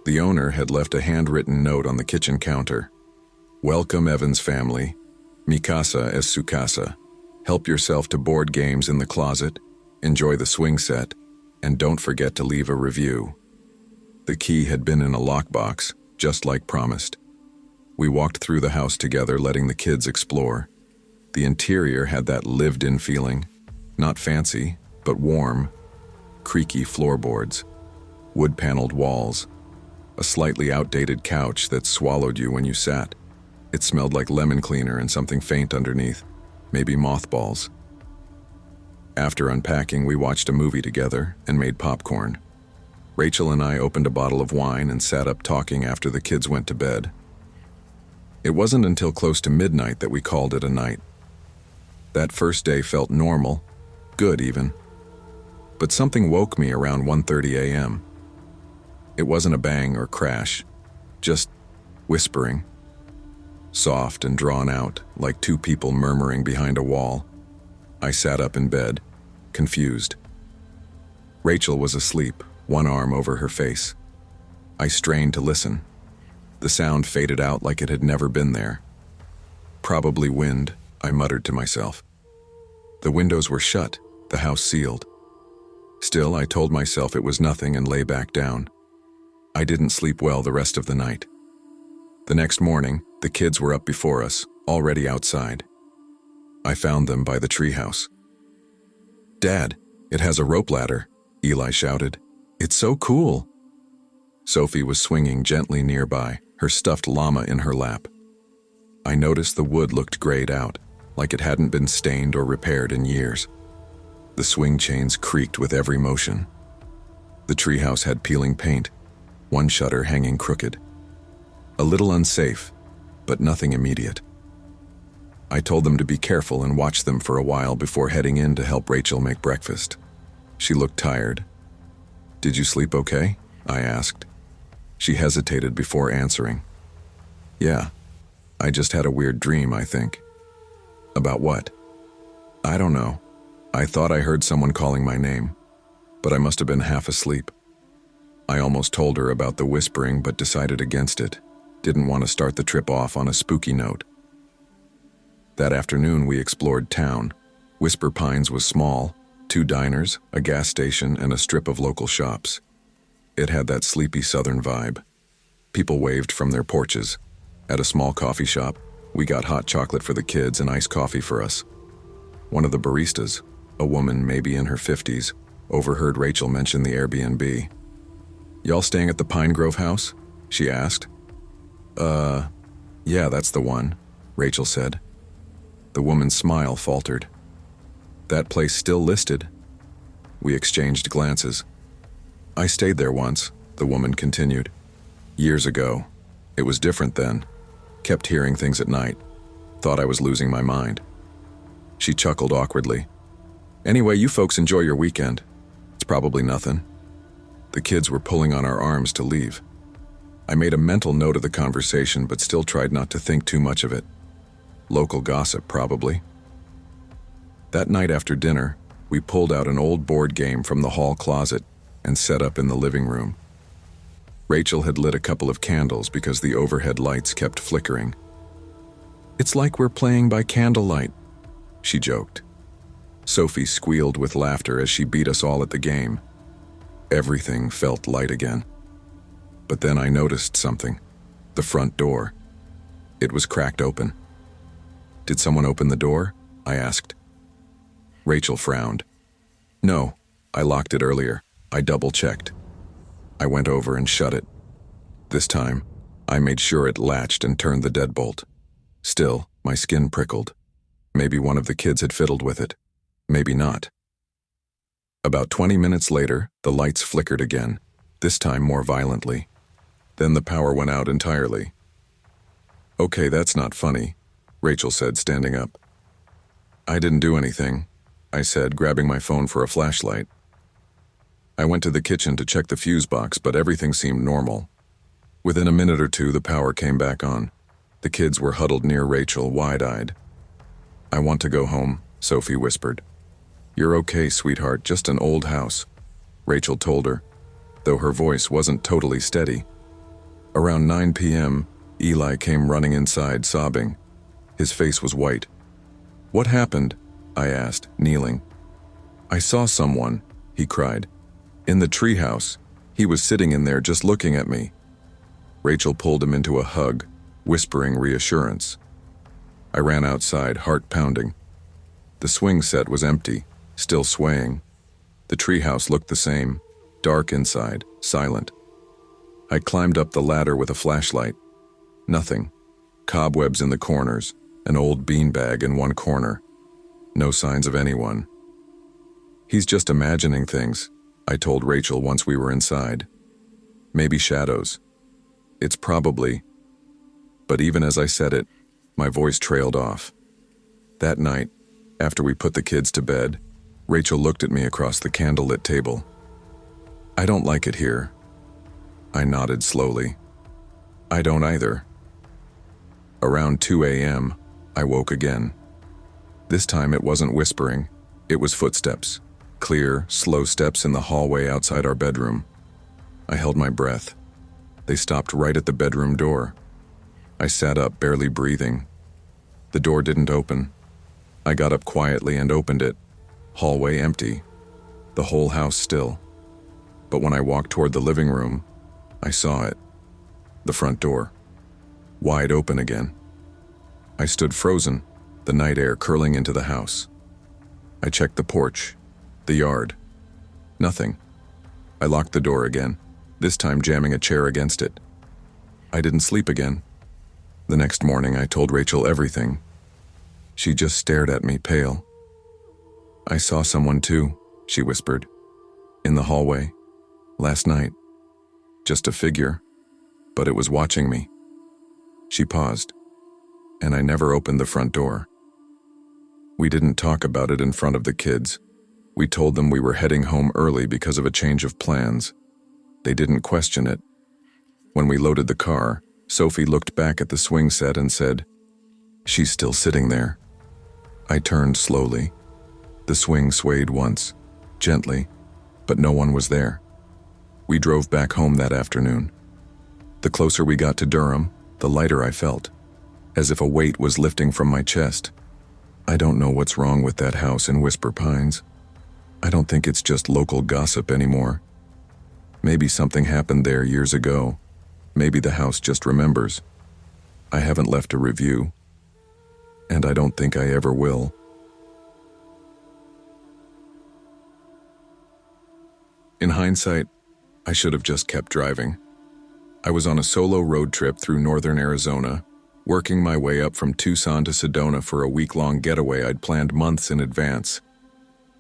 The owner had left a handwritten note on the kitchen counter. "Welcome, Evans family. Mi casa es su casa. Help yourself to board games in the closet, enjoy the swing set, and don't forget to leave a review." The key had been in a lockbox, just like promised. We walked through the house together, letting the kids explore. The interior had that lived-in feeling, not fancy, but warm. Creaky floorboards, wood-paneled walls, a slightly outdated couch that swallowed you when you sat. It smelled like lemon cleaner and something faint underneath, maybe mothballs. After unpacking, we watched a movie together and made popcorn. Rachel and I opened a bottle of wine and sat up talking after the kids went to bed. It wasn't until close to midnight that we called it a night. That first day felt normal, good even. But something woke me around 1:30 a.m. It wasn't a bang or crash, just whispering, soft and drawn out, like two people murmuring behind a wall. I sat up in bed, confused. Rachel was asleep, one arm over her face. I strained to listen. The sound faded out like it had never been there. Probably wind, I muttered to myself. The windows were shut, the house sealed. Still, I told myself it was nothing and lay back down. I didn't sleep well the rest of the night. The next morning, the kids were up before us, already outside. I found them by the treehouse. "Dad, it has a rope ladder," Eli shouted. "It's so cool." Sophie was swinging gently nearby, her stuffed llama in her lap. I noticed the wood looked grayed out, like it hadn't been stained or repaired in years. The swing chains creaked with every motion. The treehouse had peeling paint, one shutter hanging crooked. A little unsafe, but nothing immediate. I told them to be careful and watch them for a while before heading in to help Rachel make breakfast. She looked tired. "Did you sleep okay?" I asked. She hesitated before answering. "Yeah, I just had a weird dream, I think." "About what?" "I don't know. I thought I heard someone calling my name, but I must have been half asleep." I almost told her about the whispering but decided against it. Didn't want to start the trip off on a spooky note. That afternoon we explored town. Whisper Pines was small, 2 diners, a gas station, and a strip of local shops. It had that sleepy southern vibe. People waved from their porches. At a small coffee shop, we got hot chocolate for the kids and iced coffee for us. One of the baristas, a woman maybe in her 50s, overheard Rachel mention the Airbnb. "Y'all staying at the Pine Grove house?" she asked. Yeah, that's the one," Rachel said. The woman's smile faltered. "That place still listed?" We exchanged glances. "I stayed there once," the woman continued. "Years ago. It was different then. Kept hearing things at night. Thought I was losing my mind." She chuckled awkwardly. "Anyway, you folks enjoy your weekend. It's probably nothing." The kids were pulling on our arms to leave. I made a mental note of the conversation but still tried not to think too much of it. Local gossip, probably. That night after dinner, we pulled out an old board game from the hall closet and set up in the living room. Rachel had lit a couple of candles because the overhead lights kept flickering. "It's like we're playing by candlelight," she joked. Sophie squealed with laughter as she beat us all at the game. Everything felt light again. But then I noticed something. The front door. It was cracked open. "Did someone open the door?" I asked. Rachel frowned. "No, I locked it earlier. I double-checked." I went over and shut it. This time, I made sure it latched and turned the deadbolt. Still, my skin prickled. Maybe one of the kids had fiddled with it. Maybe not. About 20 minutes later, the lights flickered again, this time more violently. Then the power went out entirely. "Okay, that's not funny," Rachel said, standing up. "I didn't do anything," I said, grabbing my phone for a flashlight. I went to the kitchen to check the fuse box, but everything seemed normal. Within a minute or two, the power came back on. The kids were huddled near Rachel, wide-eyed. "I want to go home," Sophie whispered. "You're okay, sweetheart, just an old house," Rachel told her, though her voice wasn't totally steady. Around 9 p.m., Eli came running inside, sobbing. His face was white. "What happened?" I asked, kneeling. "I saw someone," he cried. "In the treehouse. He was sitting in there just looking at me." Rachel pulled him into a hug, whispering reassurance. I ran outside, heart pounding. The swing set was empty, still swaying. The treehouse looked the same, dark inside, silent. I climbed up the ladder with a flashlight. Nothing. Cobwebs in the corners, an old beanbag in one corner. No signs of anyone. "He's just imagining things," I told Rachel once we were inside. "Maybe shadows. It's probably..." But even as I said it, my voice trailed off. That night, after we put the kids to bed, Rachel looked at me across the candlelit table. "I don't like it here." I nodded slowly. I don't either. Around 2 a.m., I woke again. This time it wasn't whispering, it was footsteps. Clear, slow steps in the hallway outside our bedroom. I held my breath. They stopped right at the bedroom door. I sat up, barely breathing. The door didn't open. I got up quietly and opened it. Hallway empty. The whole house still. But when I walked toward the living room, I saw it. The front door. Wide open again. I stood frozen, the night air curling into the house. I checked the porch, the yard. Nothing. I locked the door again, this time jamming a chair against it. I didn't sleep again. The next morning I told Rachel everything. She just stared at me, pale. I saw someone too, she whispered. In the hallway. Last night. Just a figure, but it was watching me. She paused, and I never opened the front door. We didn't talk about it in front of the kids. We told them we were heading home early because of a change of plans. They didn't question it. When we loaded the car, Sophie looked back at the swing set and said, "She's still sitting there." I turned slowly. The swing swayed once, gently, but no one was there. We drove back home that afternoon. The closer we got to Durham, the lighter I felt, as if a weight was lifting from my chest. I don't know what's wrong with that house in Whisper Pines. I don't think it's just local gossip anymore. Maybe something happened there years ago. Maybe the house just remembers. I haven't left a review, and I don't think I ever will. In hindsight, I should have just kept driving. I was on a solo road trip through northern Arizona, working my way up from Tucson to Sedona for a week-long getaway I'd planned months in advance.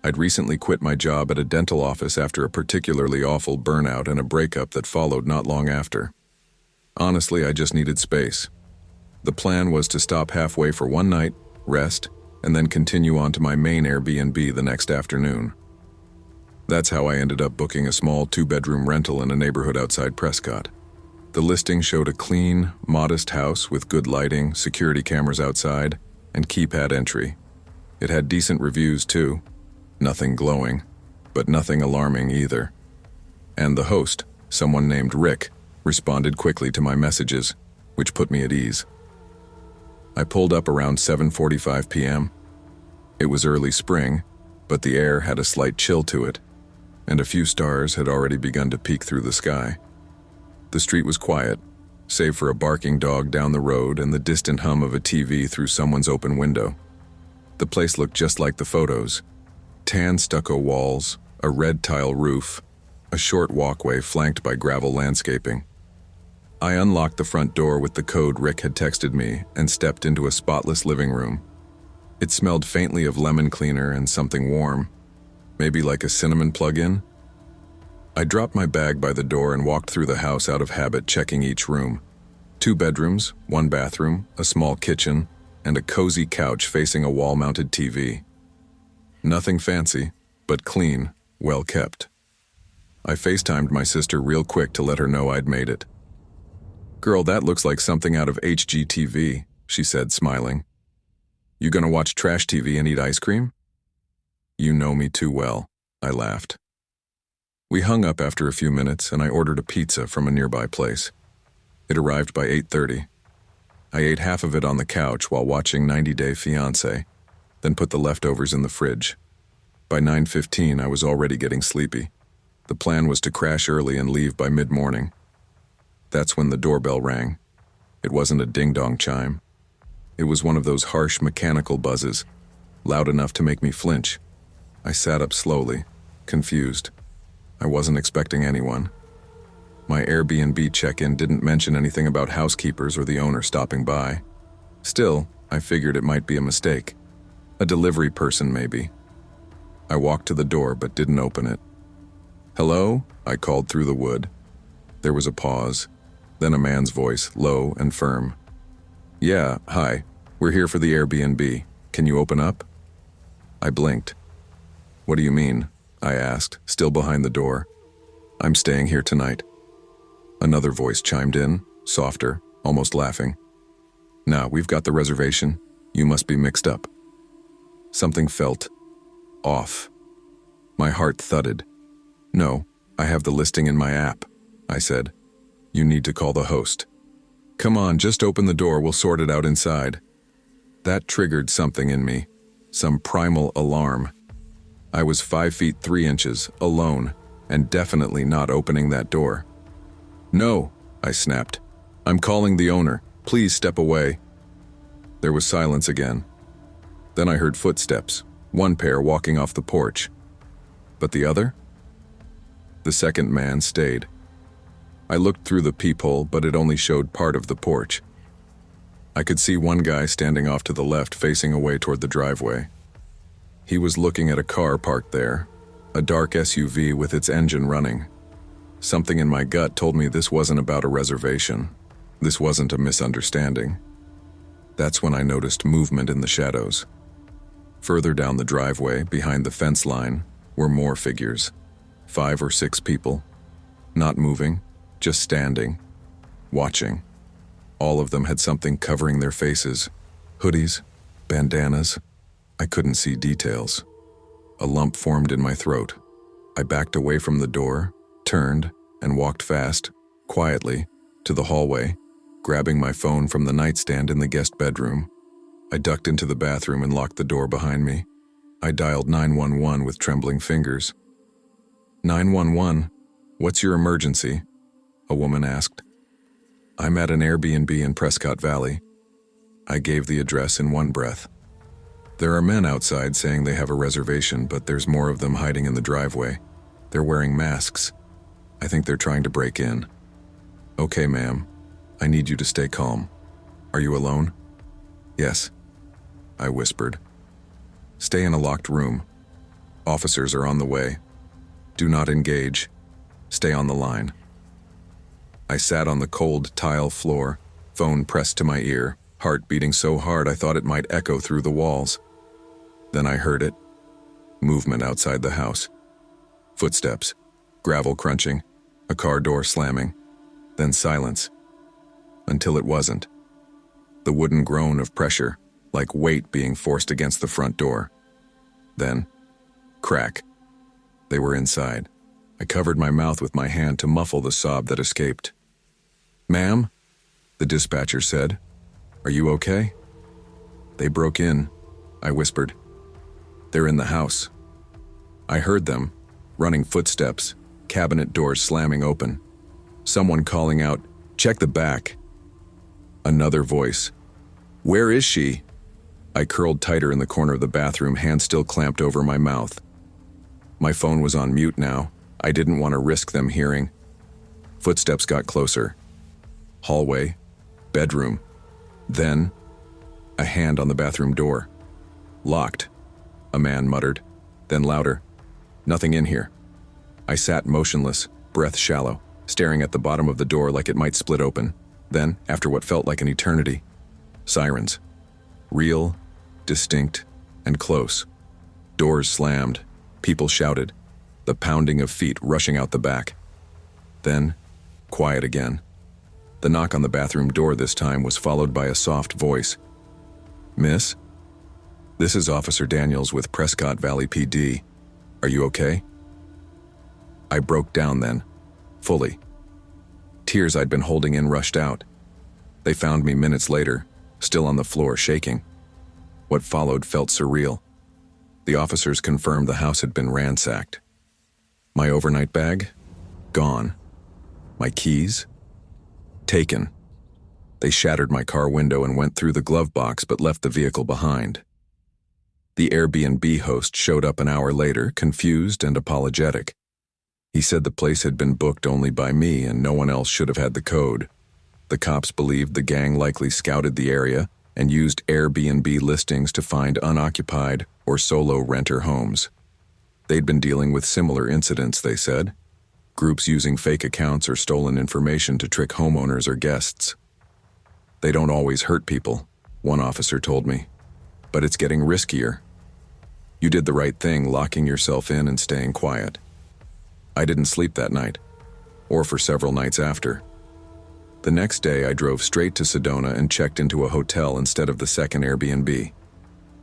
I'd recently quit my job at a dental office after a particularly awful burnout and a breakup that followed not long after. Honestly, I just needed space. The plan was to stop halfway for one night, rest, and then continue on to my main Airbnb the next afternoon. That's how I ended up booking a small 2-bedroom rental in a neighborhood outside Prescott. The listing showed a clean, modest house with good lighting, security cameras outside, and keypad entry. It had decent reviews too. Nothing glowing, but nothing alarming either. And the host, someone named Rick, responded quickly to my messages, which put me at ease. I pulled up around 7:45 p.m. It was early spring, but the air had a slight chill to it, and a few stars had already begun to peek through the sky. The street was quiet, save for a barking dog down the road and the distant hum of a TV through someone's open window. The place looked just like the photos. Tan stucco walls, a red tile roof, a short walkway flanked by gravel landscaping. I unlocked the front door with the code Rick had texted me and stepped into a spotless living room. It smelled faintly of lemon cleaner and something warm, maybe like a cinnamon plug-in. I dropped my bag by the door and walked through the house out of habit, checking each room. 2 bedrooms, 1 bathroom, a small kitchen, and a cozy couch facing a wall-mounted TV. Nothing fancy, but clean, well kept. I FaceTimed my sister real quick to let her know I'd made it. "Girl, that looks like something out of HGTV, she said, smiling. "You gonna watch trash TV and eat ice cream?" "You know me too well," I laughed. We hung up after a few minutes and I ordered a pizza from a nearby place. It arrived by 8:30. I ate half of it on the couch while watching 90 Day Fiancé, then put the leftovers in the fridge. By 9:15, I was already getting sleepy. The plan was to crash early and leave by mid-morning. That's when the doorbell rang. It wasn't a ding-dong chime. It was one of those harsh mechanical buzzes, loud enough to make me flinch. I sat up slowly, confused. I wasn't expecting anyone. My Airbnb check-in didn't mention anything about housekeepers or the owner stopping by. Still, I figured it might be a mistake. A delivery person, maybe. I walked to the door but didn't open it. "Hello?" I called through the wood. There was a pause, then a man's voice, low and firm. "Yeah, hi. We're here for the Airbnb. Can you open up?" I blinked. "What do you mean?" I asked, still behind the door. "I'm staying here tonight." Another voice chimed in, softer, almost laughing. "Nah, we've got the reservation. You must be mixed up." Something felt off. My heart thudded. "No, I have the listing in my app," I said. "You need to call the host." "Come on, just open the door, we'll sort it out inside." That triggered something in me, some primal alarm. I was 5 feet 3 inches, alone, and definitely not opening that door. "No," I snapped. "I'm calling the owner. Please step away." There was silence again. Then I heard footsteps, one pair walking off the porch. But the other? The second man stayed. I looked through the peephole, but it only showed part of the porch. I could see one guy standing off to the left, facing away toward the driveway. He was looking at a car parked there, a dark SUV with its engine running. Something in my gut told me this wasn't about a reservation. This wasn't a misunderstanding. That's when I noticed movement in the shadows. Further down the driveway, behind the fence line, were more figures. 5 or 6 people. Not moving, just standing, watching. All of them had something covering their faces. Hoodies, bandanas. I couldn't see details. A lump formed in my throat. I backed away from the door, turned, and walked fast, quietly, to the hallway, grabbing my phone from the nightstand in the guest bedroom. I ducked into the bathroom and locked the door behind me. I dialed 911 with trembling fingers. 911, what's your emergency? A woman asked. I'm at an Airbnb in Prescott Valley. I gave the address in one breath. There are men outside saying they have a reservation, but there's more of them hiding in the driveway. They're wearing masks. I think they're trying to break in. Okay, ma'am. I need you to stay calm. Are you alone? Yes, I whispered. Stay in a locked room. Officers are on the way. Do not engage. Stay on the line. I sat on the cold tile floor, phone pressed to my ear, heart beating so hard I thought it might echo through the walls. Then I heard it. Movement outside the house. Footsteps, gravel crunching, a car door slamming, then silence. Until it wasn't. The wooden groan of pressure, like weight being forced against the front door. Then, crack. They were inside. I covered my mouth with my hand to muffle the sob that escaped. Ma'am, the dispatcher said, are you okay? They broke in, I whispered. They're in the house. I heard them, running footsteps, cabinet doors slamming open. Someone calling out, check the back. Another voice. Where is she? I curled tighter in the corner of the bathroom, hand still clamped over my mouth. My phone was on mute now. I didn't want to risk them hearing. Footsteps got closer. Hallway, bedroom. Then, a hand on the bathroom door. Locked, a man muttered, then louder. Nothing in here. I sat motionless, breath shallow, staring at the bottom of the door like it might split open. Then, after what felt like an eternity, sirens. Real, distinct, and close. Doors slammed. People shouted. The pounding of feet rushing out the back. Then, quiet again. The knock on the bathroom door this time was followed by a soft voice. Miss? This is Officer Daniels with Prescott Valley PD. Are you okay? I broke down then, fully. Tears I'd been holding in rushed out. They found me minutes later, still on the floor, shaking. What followed felt surreal. The officers confirmed the house had been ransacked. My overnight bag? Gone. My keys? Taken. They shattered my car window and went through the glove box but left the vehicle behind. The Airbnb host showed up an hour later, confused and apologetic. He said the place had been booked only by me and no one else should have had the code. The cops believed the gang likely scouted the area and used Airbnb listings to find unoccupied or solo renter homes. They'd been dealing with similar incidents, they said. Groups using fake accounts or stolen information to trick homeowners or guests. They don't always hurt people, one officer told me, but it's getting riskier. You did the right thing locking yourself in and staying quiet. I didn't sleep that night, or for several nights after. The next day, I drove straight to Sedona and checked into a hotel instead of the second Airbnb.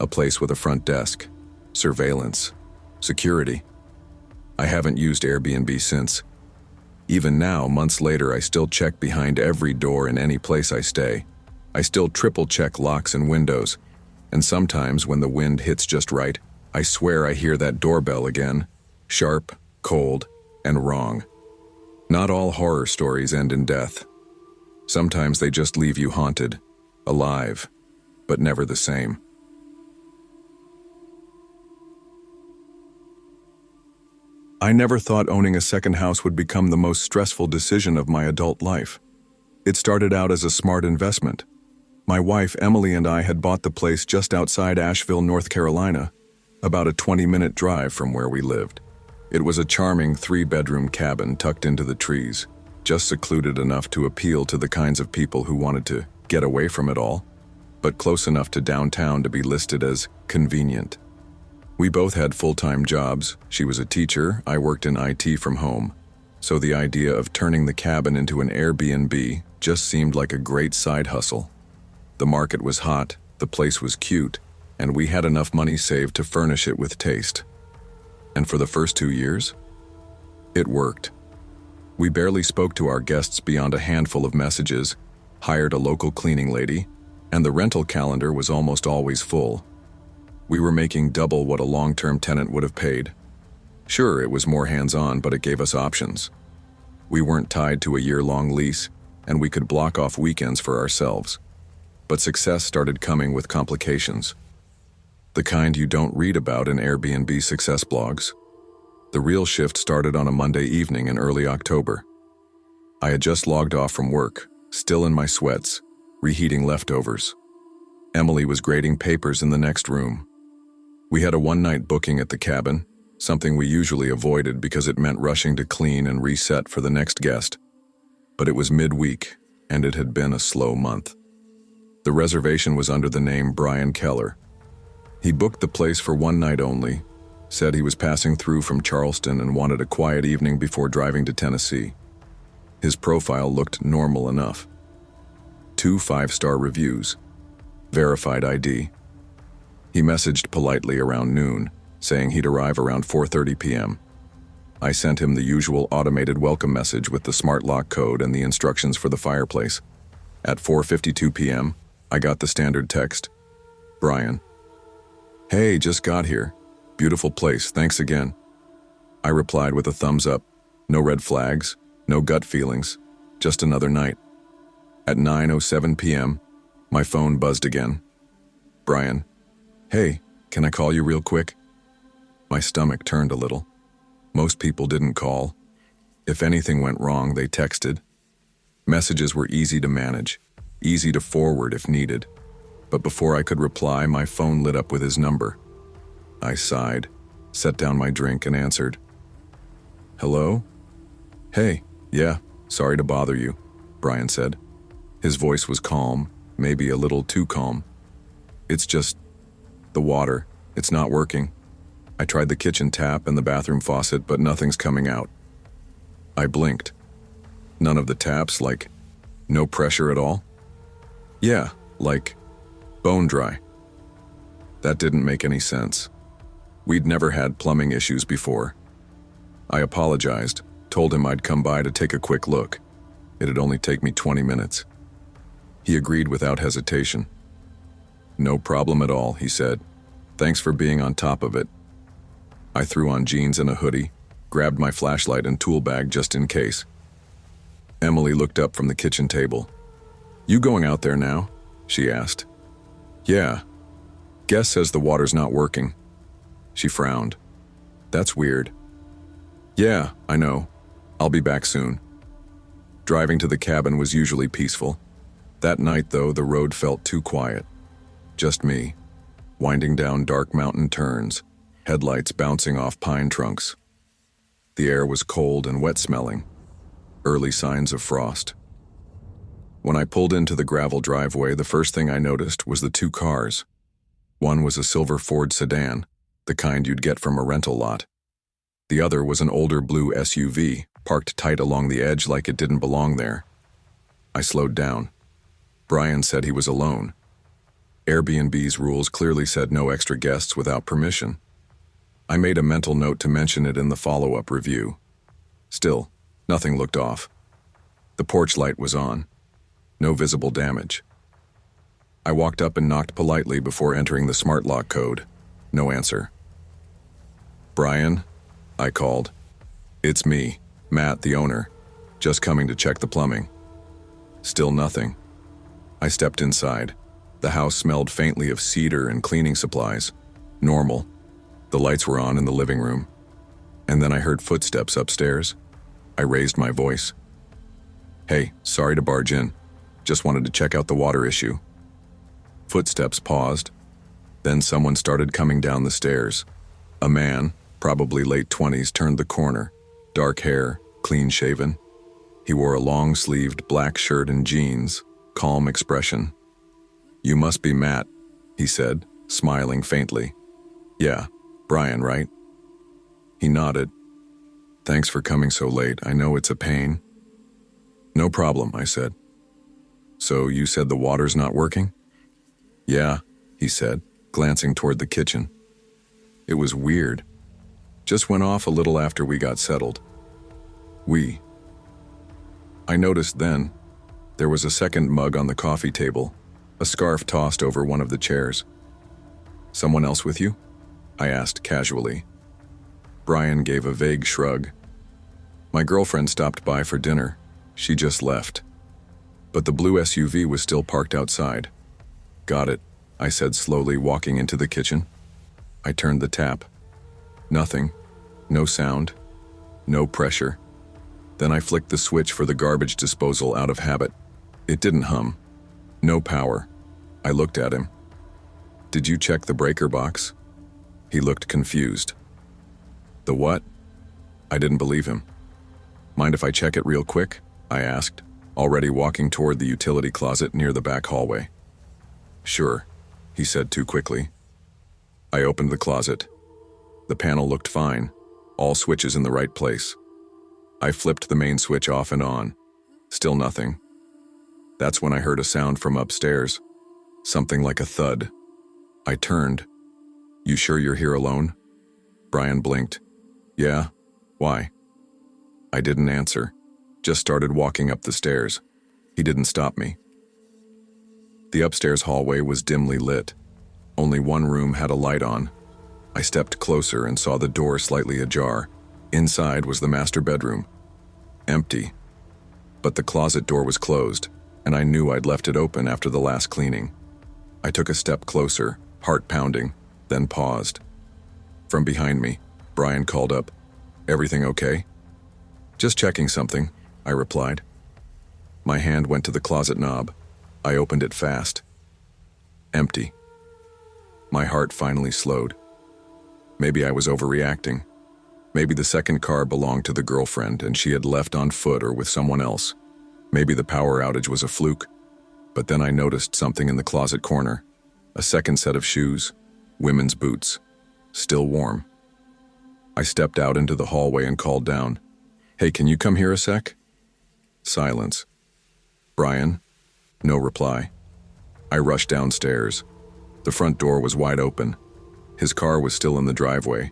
A place with a front desk, surveillance, security. I haven't used Airbnb since. Even now, months later, I still check behind every door in any place I stay. I still triple-check locks and windows. And sometimes, when the wind hits just right, I swear I hear that doorbell again. Sharp, cold, and wrong. Not all horror stories end in death. Sometimes they just leave you haunted, alive, but never the same. I never thought owning a second house would become the most stressful decision of my adult life. It started out as a smart investment. My wife, Emily, and I had bought the place just outside Asheville, North Carolina, about a 20-minute drive from where we lived. It was a charming 3-bedroom cabin tucked into the trees, just secluded enough to appeal to the kinds of people who wanted to get away from it all, but close enough to downtown to be listed as convenient. We both had full-time jobs. She was a teacher, I worked in IT from home, so the idea of turning the cabin into an Airbnb just seemed like a great side hustle. The market was hot, the place was cute, and we had enough money saved to furnish it with taste. And for the first 2 years, it worked. We barely spoke to our guests beyond a handful of messages, hired a local cleaning lady, and the rental calendar was almost always full. We were making double what a long-term tenant would have paid. Sure, it was more hands-on, but it gave us options. We weren't tied to a year-long lease, and we could block off weekends for ourselves. But success started coming with complications. The kind you don't read about in Airbnb success blogs. The real shift started on a Monday evening in early October. I had just logged off from work, still in my sweats, reheating leftovers. Emily was grading papers in the next room. We had a one-night booking at the cabin, something we usually avoided because it meant rushing to clean and reset for the next guest. But it was midweek, and it had been a slow month. The reservation was under the name Brian Keller. He booked the place for one night only, said he was passing through from Charleston and wanted a quiet evening before driving to Tennessee. His profile looked normal enough. 2 5-star reviews. Verified ID. He messaged politely around noon, saying he'd arrive around 4:30 p.m. I sent him the usual automated welcome message with the smart lock code and the instructions for the fireplace. At 4:52 p.m., I got the standard text. Brian. Hey, just got here. Beautiful place, thanks again. I replied with a thumbs up. No red flags, no gut feelings, just another night. At 9:07 p.m., my phone buzzed again. Brian. Hey, can I call you real quick? My stomach turned a little. Most people didn't call. If anything went wrong, they texted. Messages were easy to manage, easy to forward if needed. But before I could reply, my phone lit up with his number. I sighed, set down my drink, and answered. Hello? Hey, yeah, sorry to bother you, Brian said. His voice was calm, maybe a little too calm. It's just the water. It's not working. I tried the kitchen tap and the bathroom faucet, but nothing's coming out. I blinked. None of the taps, like, no pressure at all? Yeah, like, bone dry. That didn't make any sense. We'd never had plumbing issues before. I apologized, told him I'd come by to take a quick look. It'd only take me 20 minutes. He agreed without hesitation. No problem at all, he said. Thanks for being on top of it. I threw on jeans and a hoodie, grabbed my flashlight and tool bag just in case. Emily looked up from the kitchen table. You going out there now? She asked. Yeah. Guess says the water's not working. She frowned. That's weird. Yeah, I know. I'll be back soon. Driving to the cabin was usually peaceful. That night, though, the road felt too quiet. Just me, winding down dark mountain turns, headlights bouncing off pine trunks. The air was cold and wet-smelling, early signs of frost. When I pulled into the gravel driveway, the first thing I noticed was the 2 cars. One was a silver Ford sedan, the kind you'd get from a rental lot. The other was an older blue SUV, parked tight along the edge like it didn't belong there. I slowed down. Brian said he was alone. Airbnb's rules clearly said no extra guests without permission. I made a mental note to mention it in the follow-up review. Still, nothing looked off. The porch light was on. No visible damage. I walked up and knocked politely before entering the smart lock code. No answer. "Brian?" I called. "It's me, Matt, the owner. Just coming to check the plumbing." Still nothing. I stepped inside. The house smelled faintly of cedar and cleaning supplies. Normal. The lights were on in the living room. And then I heard footsteps upstairs. I raised my voice. "Hey, sorry to barge in. Just wanted to check out the water issue." Footsteps paused. Then someone started coming down the stairs. A man, probably late 20s, turned the corner. Dark hair, clean-shaven. He wore a long-sleeved black shirt and jeans, calm expression. "You must be Matt," he said, smiling faintly. "Yeah, Brian, right?" He nodded. "Thanks for coming so late. I know it's a pain." "No problem," I said. "So you said the water's not working?" "Yeah," he said, glancing toward the kitchen. "It was weird. Just went off a little after we got settled." I noticed then there was a second mug on the coffee table, a scarf tossed over one of the chairs. "Someone else with you?" I asked casually. Brian gave a vague shrug. "My girlfriend stopped by for dinner. She just left." But the blue SUV was still parked outside. "Got it," I said slowly, walking into the kitchen. I turned the tap. Nothing. No sound. No pressure. Then I flicked the switch for the garbage disposal out of habit. It didn't hum. No power. I looked at him. "Did you check the breaker box?" He looked confused. "The what?" I didn't believe him. "Mind if I check it real quick?" I asked, already walking toward the utility closet near the back hallway. "Sure," he said too quickly. I opened the closet. The panel looked fine, all switches in the right place. I flipped the main switch off and on. Still nothing. That's when I heard a sound from upstairs, something like a thud. I turned. "You sure you're here alone?" Brian blinked. "Yeah, why?" I didn't answer, just started walking up the stairs. He didn't stop me. The upstairs hallway was dimly lit. Only one room had a light on. I stepped closer and saw the door slightly ajar. Inside was the master bedroom. Empty. But the closet door was closed, and I knew I'd left it open after the last cleaning. I took a step closer, heart pounding, then paused. From behind me, Brian called up, "Everything okay?" "Just checking something," I replied. My hand went to the closet knob. I opened it fast. Empty. My heart finally slowed. Maybe I was overreacting. Maybe the second car belonged to the girlfriend and she had left on foot or with someone else. Maybe the power outage was a fluke. But then I noticed something in the closet corner. A second set of shoes, women's boots, still warm. I stepped out into the hallway and called down, "Hey, can you come here a sec?" Silence. "Brian?" No reply. I rushed downstairs. The front door was wide open. His car was still in the driveway,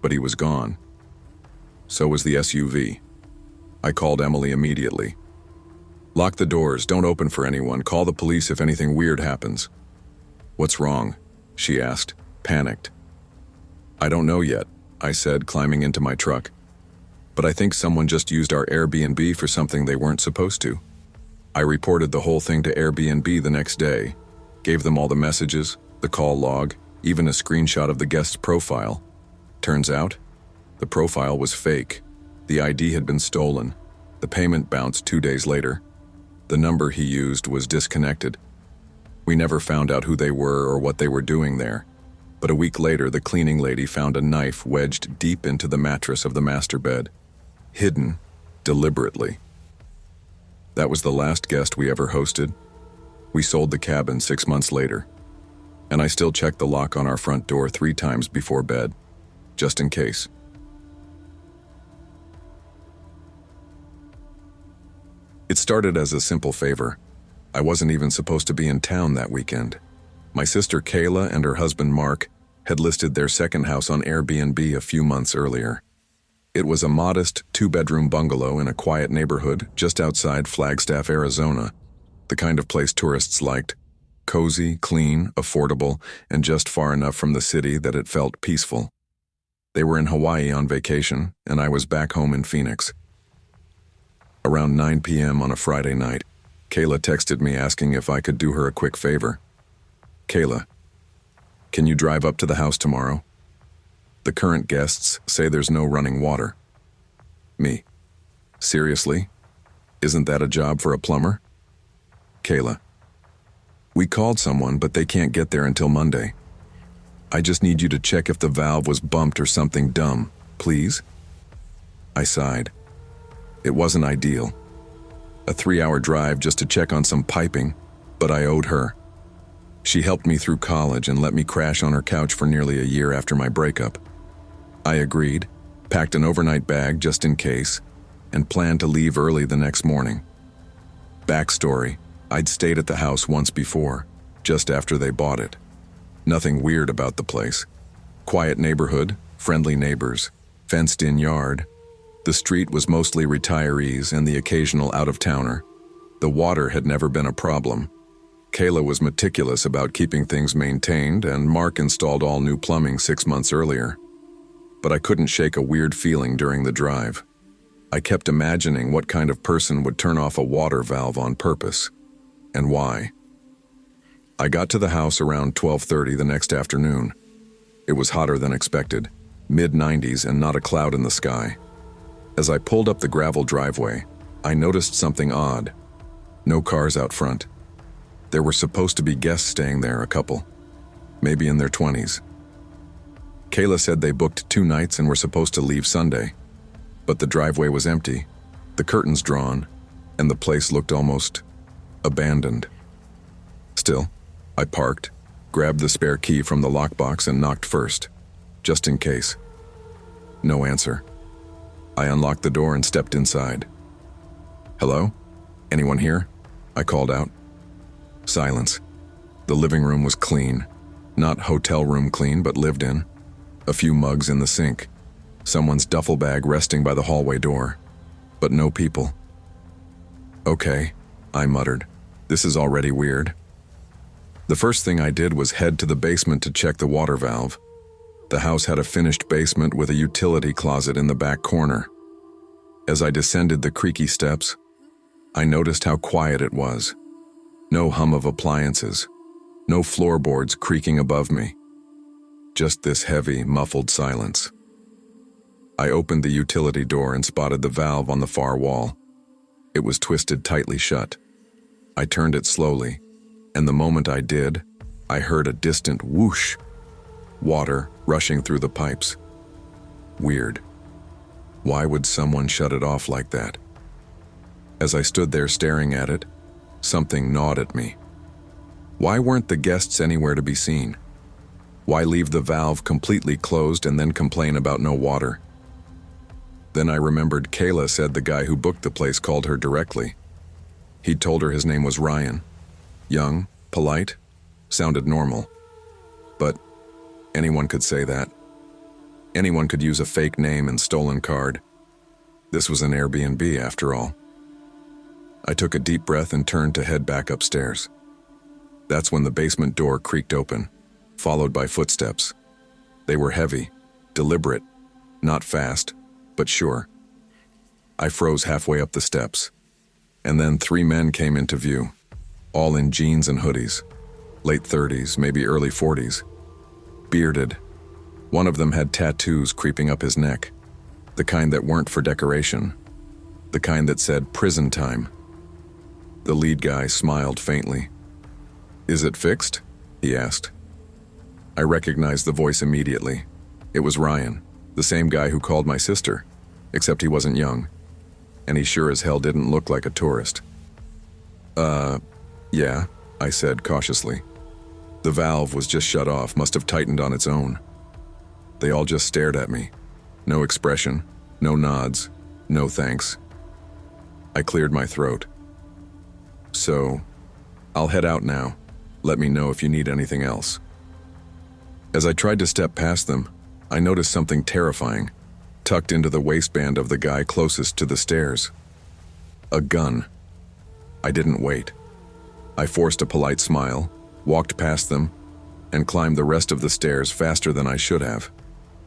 but he was gone. So was the SUV. I called Emily immediately. "Lock the doors, don't open for anyone, call the police if anything weird happens." "What's wrong?" she asked, panicked. "I don't know yet," I said, climbing into my truck. "But I think someone just used our Airbnb for something they weren't supposed to." I reported the whole thing to Airbnb the next day, gave them all the messages, the call log, even a screenshot of the guest's profile. Turns out, the profile was fake. The ID had been stolen. The payment bounced 2 days later. The number he used was disconnected. We never found out who they were or what they were doing there. But a week later, the cleaning lady found a knife wedged deep into the mattress of the master bed, hidden deliberately. That was the last guest we ever hosted. We sold the cabin 6 months later. And I still check the lock on our front door 3 times before bed, just in case. It started as a simple favor. I wasn't even supposed to be in town that weekend. My sister Kayla and her husband Mark had listed their second house on Airbnb a few months earlier. It was a modest two-bedroom bungalow in a quiet neighborhood just outside Flagstaff, Arizona, the kind of place tourists liked. Cozy, clean, affordable, and just far enough from the city that it felt peaceful. They were in Hawaii on vacation, and I was back home in Phoenix. Around 9 p.m. on a Friday night, Kayla texted me asking if I could do her a quick favor. Kayla, can you drive up to the house tomorrow? The current guests say there's no running water. Me. Seriously? Isn't that a job for a plumber? Kayla. We called someone, but they can't get there until Monday. I just need you to check if the valve was bumped or something dumb, please? I sighed. It wasn't ideal. A 3-hour drive just to check on some piping, but I owed her. She helped me through college and let me crash on her couch for nearly a year after my breakup. I agreed, packed an overnight bag just in case, and planned to leave early the next morning. Backstory, I'd stayed at the house once before, just after they bought it. Nothing weird about the place. Quiet neighborhood, friendly neighbors, fenced-in yard. The street was mostly retirees and the occasional out-of-towner. The water had never been a problem. Kayla was meticulous about keeping things maintained, and Mark installed all new plumbing 6 months earlier. But I couldn't shake a weird feeling during the drive. I kept imagining what kind of person would turn off a water valve on purpose, and why. I got to the house around 12:30 the next afternoon. It was hotter than expected, mid-90s and not a cloud in the sky. As I pulled up the gravel driveway, I noticed something odd. No cars out front. There were supposed to be guests staying there, a couple, maybe in their 20s. Kayla said they booked 2 nights and were supposed to leave Sunday, but the driveway was empty, the curtains drawn, and the place looked almost abandoned. Still, I parked, grabbed the spare key from the lockbox and knocked first, just in case. No answer. I unlocked the door and stepped inside. "Hello? Anyone here?" I called out. Silence. The living room was clean. Not hotel room clean, but lived in. A few mugs in the sink. Someone's duffel bag resting by the hallway door. But no people. "Okay," I muttered. "This is already weird." The first thing I did was head to the basement to check the water valve. The house had a finished basement with a utility closet in the back corner. As I descended the creaky steps, I noticed how quiet it was. No hum of appliances, no floorboards creaking above me. Just this heavy, muffled silence. I opened the utility door and spotted the valve on the far wall. It was twisted tightly shut. I turned it slowly, and the moment I did, I heard a distant whoosh. Water rushing through the pipes. Weird. Why would someone shut it off like that? As I stood there staring at it, something gnawed at me. Why weren't the guests anywhere to be seen? Why leave the valve completely closed and then complain about no water? Then I remembered Kayla said the guy who booked the place called her directly. He'd told her his name was Ryan. Young, polite, sounded normal. But anyone could say that. Anyone could use a fake name and stolen card. This was an Airbnb after all. I took a deep breath and turned to head back upstairs. That's when the basement door creaked open, followed by footsteps. They were heavy, deliberate, not fast, but sure. I froze halfway up the steps, and then 3 men came into view, all in jeans and hoodies, late 30s, maybe early 40s. Bearded. One of them had tattoos creeping up his neck, the kind that weren't for decoration, the kind that said prison time. The lead guy smiled faintly. "Is it fixed?" he asked. I recognized the voice immediately. It was Ryan, the same guy who called my sister, except he wasn't young, and he sure as hell didn't look like a tourist. Yeah, I said cautiously. The valve was just shut off, must have tightened on its own. They all just stared at me. No expression, no nods, no thanks. I cleared my throat. So, I'll head out now. Let me know if you need anything else. As I tried to step past them, I noticed something terrifying, tucked into the waistband of the guy closest to the stairs. A gun. I didn't wait. I forced a polite smile, walked past them, and climbed the rest of the stairs faster than I should have.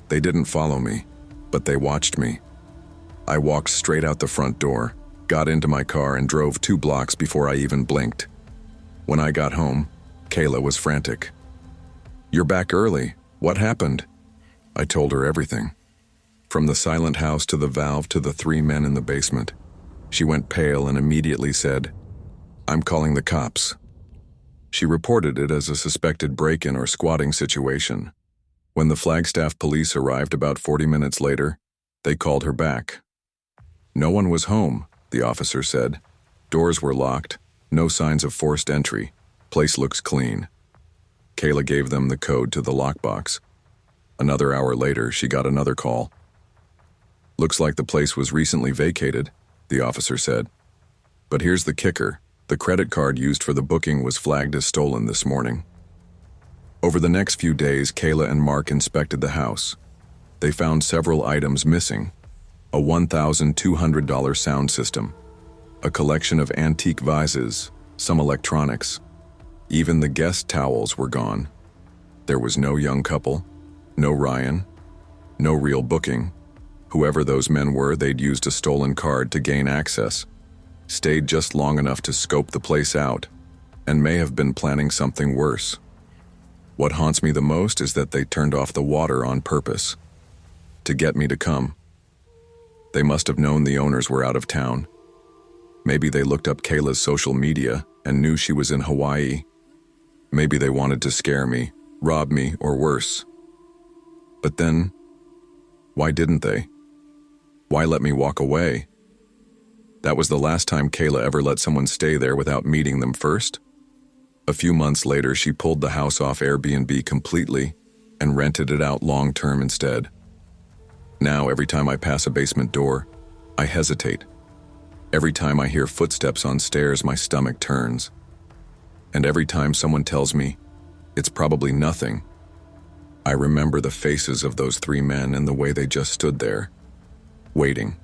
They didn't follow me, but they watched me. I walked straight out the front door, got into my car, and drove 2 blocks before I even blinked. When I got home, Kayla was frantic. "You're back early. What happened?" I told her everything. From the silent house to the valve to the 3 men in the basement. She went pale and immediately said, "I'm calling the cops." She reported it as a suspected break-in or squatting situation. When the Flagstaff police arrived about 40 minutes later, they called her back. "No one was home," the officer said. "Doors were locked, no signs of forced entry. Place looks clean." Kayla gave them the code to the lockbox. Another hour later, she got another call. "Looks like the place was recently vacated," the officer said. "But here's the kicker. The credit card used for the booking was flagged as stolen this morning." Over the next few days, Kayla and Mark inspected the house. They found several items missing: a $1,200 sound system, a collection of antique vases, some electronics. Even the guest towels were gone. There was no young couple, no Ryan, no real booking. Whoever those men were, they'd used a stolen card to gain access, stayed just long enough to scope the place out, and may have been planning something worse. What haunts me the most is that they turned off the water on purpose, to get me to come. They must have known the owners were out of town. Maybe they looked up Kayla's social media and knew she was in Hawaii. Maybe they wanted to scare me, rob me, or worse. But then, why didn't they? Why let me walk away? That was the last time Kayla ever let someone stay there without meeting them first. A few months later, she pulled the house off Airbnb completely and rented it out long-term instead. Now, every time I pass a basement door, I hesitate. Every time I hear footsteps on stairs, my stomach turns. And every time someone tells me, it's probably nothing, I remember the faces of those 3 men and the way they just stood there, waiting.